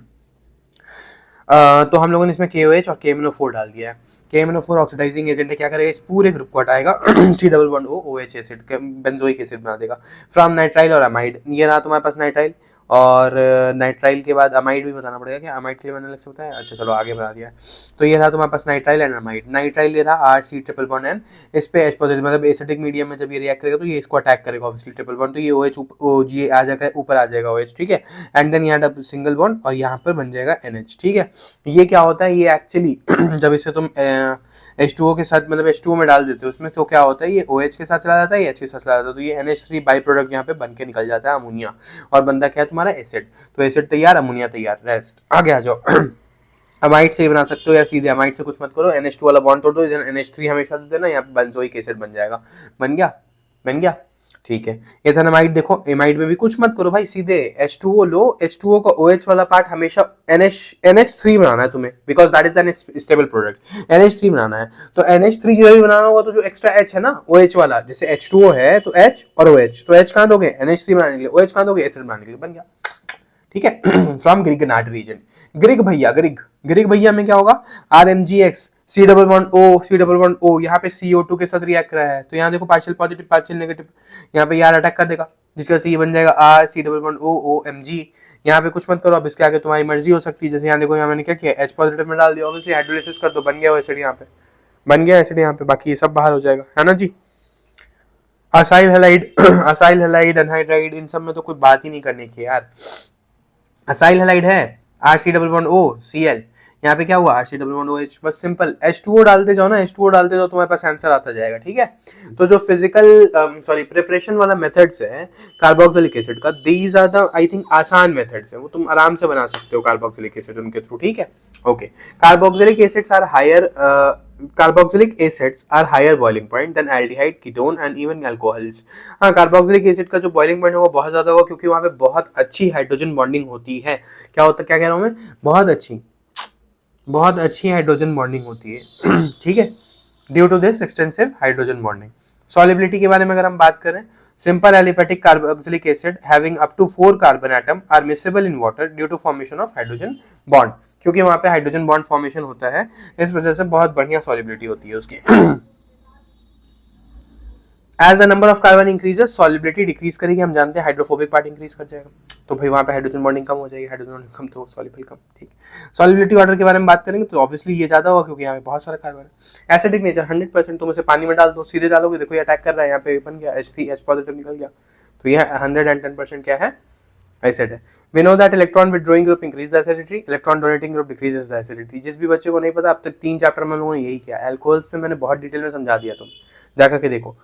तो हम लोगों ने इसमें KOH और KMnO4 डाल दिया है। KMnO4 ऑक्सीडाइजिंग एजेंट है, क्या करेगा, इस पूरे ग्रुप को हटाएगा, C double bond O OH acid benzoic acid बना देगा। फ्रॉम नाइट्राइल और अमाइड, ये रहा तुम्हारे पास नाइट्राइल, और नाइट्राइल के बाद अमाइड भी बताना पड़ेगा, क्या अमाइड के लिए मैंने अलग से बताया, अच्छा चलो आगे बता दिया। तो ये रहा तुम्हारे पास नाइट्राइल एंड अमाइड। नाइट्राइल ये रहा RC ट्रिपल बॉन्ड N, इस पे H पॉजिटिव, मतलब एसिडिक मीडियम में जब ये रिएक्ट करेगा तो ये इसको अटैक करेगा ऑब्वियसली ट्रिपल बॉन्ड, तो ये OH ये आ जाएगा, ऊपर आ जाएगा OH, ठीक है। एंड देन यहाँ डबल सिंगल बॉन्ड और यहाँ पर बन जाएगा NH, ठीक है। ये क्या होता है, ये एक्चुअली जब इसे तुम H2O के साथ, मतलब H2O में डाल देते हो उसमें, तो क्या होता है, ये OH के साथ चला जाता है, H के साथ चला जाता है, तो ये NH3 बाई प्रोडक्ट यहाँ पे बन के निकल जाता है अमोनिया, और बनता क्या है तुम्हारा एसिड। तो एसिड तैयार, अमोनिया तैयार, रेस्ट। आगे आ जाओ। अमाइड से ही बना सकते हो यार, सीधे अमाइड से कुछ मत करो, NH2 वाला बॉन्ड तोड़ दो, इधर NH3 हमेशा दे देना, यहाँ पे बेंजोइक एसिड बन जाएगा। बन गया, ठीक है। एथेनामाइड देखो, एमाइड में भी कुछ मत करो भाई, सीधे H2O लो, H2O का OH वाला पार्ट हमेशा NH3 बनाना है तुम्हें, because that is an stable product, NH3 बनाना है। तो NH3 जब भी बनाना होगा तो जो एक्स्ट्रा H है ना OH वाला, जैसे H2O है तो H और OH, तो H कहाँ दोगे, NH3 बनाने के लिए, OH कहाँ दोगे, एसिड बनाने के लिए, बन गया, ठीक है। फ्रॉम ग्रिगनाट रीजन, ग्रिग भैया में क्या होगा, RMGX C double bond O, यहाँ पे CO2 के साथ रिएक्ट कर रहा है, तो यहाँ देखो पार्शियल पॉजिटिव पार्शियल नेगेटिव, यहाँ पे यार अटैक कर देगा, जिसका C बन जाएगा RC डबल बॉन्ड OMG। यहाँ पे कुछ मत करो, अब इसके आगे तुम्हारी मर्जी हो सकती है, जैसे यहाँ देखो, यहाँ मैंने क्या किया, H पॉजिटिव में डाल दिया, ऑब्वियसली हाइड्रोलिसिस कर दो, बन गया एसिड, यहाँ पे बन गया एसिड, यहाँ पे बाकी ये सब बाहर हो जाएगा, है ना जी। असाइल हैलाइड एनहाइड्राइड, इन सब में तो कोई बात ही नहीं करने की यार। असाइल हैलाइड है RC double bond O Cl, यहाँ पे क्या हुआ, HCl बस सिंपल H2O डालते जाओ ना, H2O डालते जाओ, तुम्हारे पास आंसर आता जाएगा, ठीक है। तो जो फिजिकल प्रिपरेशन वाला मेथड्स है कार्बोक्सिलिक एसिड का, these are the I think आसान मेथड्स है, वो तुम आराम से बना सकते हो कार्बोक्सिलिक एसिड उनके थ्रू, ठीक है। Okay, carboxylic acids are higher carboxylic acids are higher boiling point than aldehyde, ketone and even alcohols। हाँ, कार्बोक्सिलिक एसिड का जो बॉइलिंग पॉइंट होगा बहुत ज्यादा होगा, क्योंकि वहां पे बहुत अच्छी हाइड्रोजन बॉन्डिंग होती है। क्या होता, क्या कह रहा हूं मैं, बहुत अच्छी हाइड्रोजन बॉन्डिंग होती है ठीक है, due to this extensive hydrogen bonding. Solubility के बारे में अगर हम बात करें, simple aliphatic carboxylic acid having up to 4 carbon atom are miscible in water due to formation of hydrogen bond, क्योंकि वहां पे हाइड्रोजन बॉन्ड फॉर्मेशन होता है, इस वजह से बहुत बढ़िया सॉलिबिलिटी होती है उसकी as the number of carbon increases solubility decrease करेगी, हम जानते हैं हाइड्रोफोबिक पार्ट इंक्रीज कर जाएगा, तो भाई वहां पे हाइड्रोजन बॉन्डिंग कम हो जाएगी, हाइड्रोजन बॉन्डिंग कम तो सॉल्युबल कम, ठीक। सॉलिबिलिटी वाटर के बारे में बात करेंगे तो ऑब्वियसली ये ज्यादा होगा, क्योंकि यहाँ पे बहुत सारा कार्बन है। एसिडिक नेचर 100%, तुम इसे पानी में डाल दो, सीधे डालोगे, देखो ये अटैक कर रहा है, यहाँ पे बन गया H3H पॉजिटिव निकल गया, तो ये 110% क्या है, एसिड है। We know that electron withdrawing group increase the acidity, electron donating group decreases the acidity। जिस भी बच्चे को नहीं पता, अब तक 3 चैप्टर में लोगों ने यही किया, अल्कोहल्स में मैंने बहुत डिटेल में समझा दिया, तुम जाकर के देखो।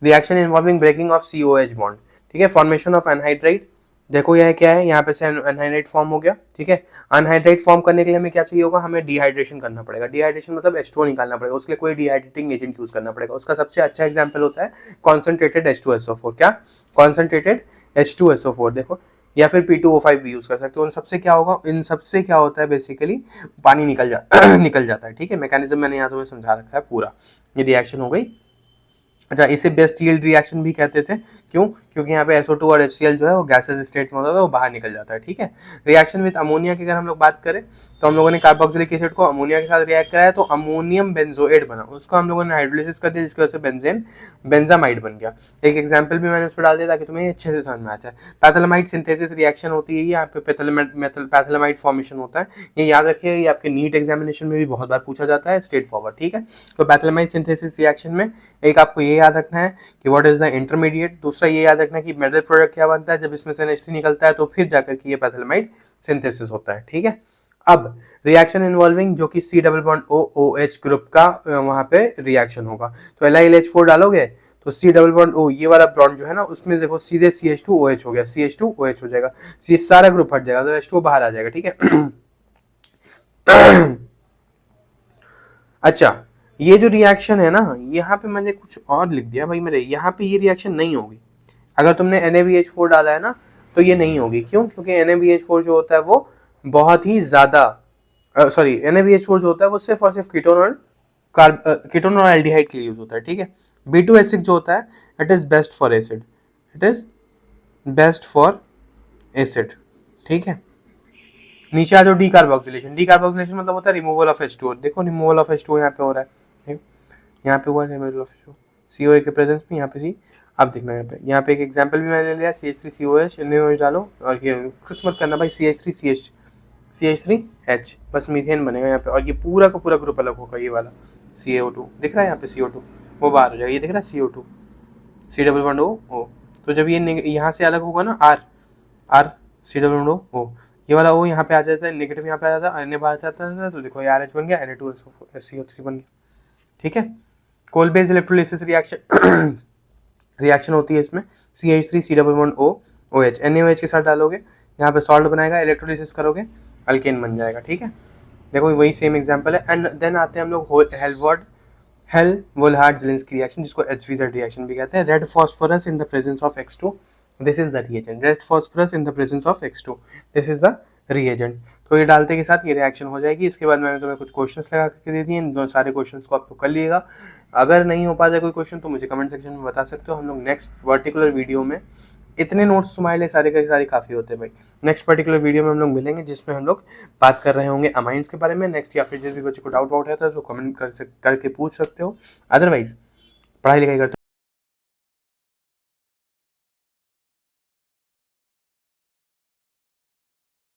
Reaction involving breaking of COH bond, ठीक है, फॉर्मेशन ऑफ एनहाइड्राइड, देखो यह क्या है, यहाँ पे से एनहाइड्राइड फॉर्म हो गया, ठीक है। अनहाइड्राइड फॉर्म करने के लिए हमें क्या चाहिए होगा, हमें डिहाइड्रेशन करना पड़ेगा, डिहाइड्रेशन मतलब H2O निकालना पड़ेगा, उसके लिए कोई डिहाइड्रेटिंग एजेंट यूज करना पड़ेगा, उसका सबसे अच्छा एग्जांपल होता है कॉन्सेंट्रेटेड H2SO4, क्या, कॉन्सेंट्रेटेड H2SO4, देखो, या फिर P2O5 भी यूज कर सकते हो। इन सबसे क्या होगा, इन सबसे क्या होता है, बेसिकली पानी निकल जाता है, ठीक है। मैकेनिज्म मैंने यहाँ तुम्हें समझा रखा है पूरा, ये रिएक्शन हो गई। अच्छा, इसे बेस्ट यील्ड रिएक्शन भी कहते थे, क्यों, क्योंकि यहाँ पे SO2 और HCl जो है वो गैसेस स्टेट में होता है, वो बाहर निकल जाता है, ठीक है। रिएक्शन विद अमोनिया की अगर हम लोग बात करें, तो हम लोगों ने कार्बोक्सिलिक एसिड को अमोनिया के साथ रिएक्ट कराया, तो अमोनियम बेंजोएट बना, उसको हम लोगों ने हाइड्रोलिसिस कर दिया, जिसकी वजह से बेंजामाइड बन गया। एक एग्जाम्पल भी मैंने उस पर डाल दिया ताकि तुम्हें अच्छे से समझ में आ जाए। पैथेलामाइड सिंथेसिस रिएक्शन होती है, यहाँ पे पैथेलामाइड फॉर्मेशन होता है, ये याद रखिए, ये आपके नीट एग्जामिनेशन में भी बहुत बार पूछा जाता है, स्ट्रेट फॉरवर्ड, ठीक है। तो पैथेलामाइड सिंथेसिस रिएक्शन में एक आपको ये याद रखना है कि व्हाट इज द इंटरमीडिएट, दूसरा ये याद रखना है कि मेटल प्रोडक्ट क्या बनता है, जब इसमें से NH3 निकलता है तो फिर जाकर के ये पैथेलामाइड सिंथेसिस होता है, ठीक है। अब रिएक्शन इन्वॉल्विंग जो कि C double bond OOH group का वहां पे रिएक्शन होगा, तो LiLH4 डालोगे तो C डबल बॉन्ड O, ये वाला बॉन्ड जो है ना, उसमें देखो सीधे CH2OH हो गया, CH2OH हो जाएगा, ये सारा ग्रुप हट जाएगा, तो H2O बाहर आ जाएगा, ठीक है अच्छा, ये जो रिएक्शन है ना, यहाँ पे मैंने कुछ और लिख दिया भाई मेरे, यहाँ पे ये रिएक्शन नहीं होगी, अगर तुमने NaBH4 डाला है ना तो ये नहीं होगी, क्यों, क्योंकि NaBH4 जो होता है वो बहुत ही ज्यादा NaBH4 जो होता है वो सिर्फ और सिर्फ कीटोन और एल्डिहाइड के लिए यूज होता है, ठीक है। B2H6 जो होता है, it is best for acid, it is best for acid, ठीक है। नीचे आ जाओ, डीकार्बोक्सिलेशन मतलब होता है रिमूवल ऑफ H2O, देखो रिमूवल ऑफ H2O यहाँ पे हो रहा है, यहाँ पे हुआ रिमूवल ऑफ H2O COA के प्रेजेंस में, यहाँ पे सी, अब देखना यहाँ पे एक एग्जांपल भी मैंने लिया, CH3COH NaOH डालो, और ये कुछ मत करना भाई, CH3H बस मीथेन बनेगा यहाँ पे, और ये पूरा का पूरा ग्रुप अलग होगा, ये वाला CaO2 दिख रहा है यहाँ पे, CO2 वो बाहर हो जाएगा, ये दिख रहा है CO2 C double bond O, तो जब ये यहाँ से अलग होगा ना, R C double bond O, ये वाला O यहाँ पे आ जाता है, नेगेटिव यहाँ पे आ जाता है, अन्य बाहर जाता है, तो देखो ये RH बन गया, Na2SO4 बन गया, ठीक है। कोल बेस इलेक्ट्रोलिसिस रिएक्शन होती है इसमें, CH3 C double bond O OH NaOH के साथ डालोगे, यहाँ पे सॉल्ट बनाएगा, इलेक्ट्रोलिसिस करोगे, अल्केन बन जाएगा, ठीक है। देखो वही सेम एग्जांपल है। एंड देन आते हैं हम लोग हेल्वोल्हार्ड-ज़िलिंस्की रिएक्शन, जिसको HVZ रिएक्शन भी कहते हैं। Red phosphorus in the presence of X2, this is the reagent, red phosphorus in the presence of X2, this is the reagent. तो ये डालते के साथ ये रिएक्शन हो जाएगी। इसके बाद मैंने तुम्हें कुछ क्वेश्चंस लगा करके दे दिए, इन दोनों सारे क्वेश्चंस को आप लोग कर लीजिएगा। अगर नहीं हो पाता कोई क्वेश्चन तो मुझे कमेंट सेक्शन में बता सकते हो, हम लोग नेक्स्ट पर्टिकुलर वीडियो में, इतने नोट्स तुम्हारे लिए सारे के सारे काफ़ी होते हैं भाई, नेक्स्ट पर्टिकुलर वीडियो में हम लोग मिलेंगे, जिसमें हम लोग बात कर रहे होंगे अमाइंस के बारे में नेक्स्ट, या फिर जिस भी बच्चे को डाउट रहता है तो कमेंट करके पूछ सकते हो। अदरवाइज पढ़ाई लिखाई करते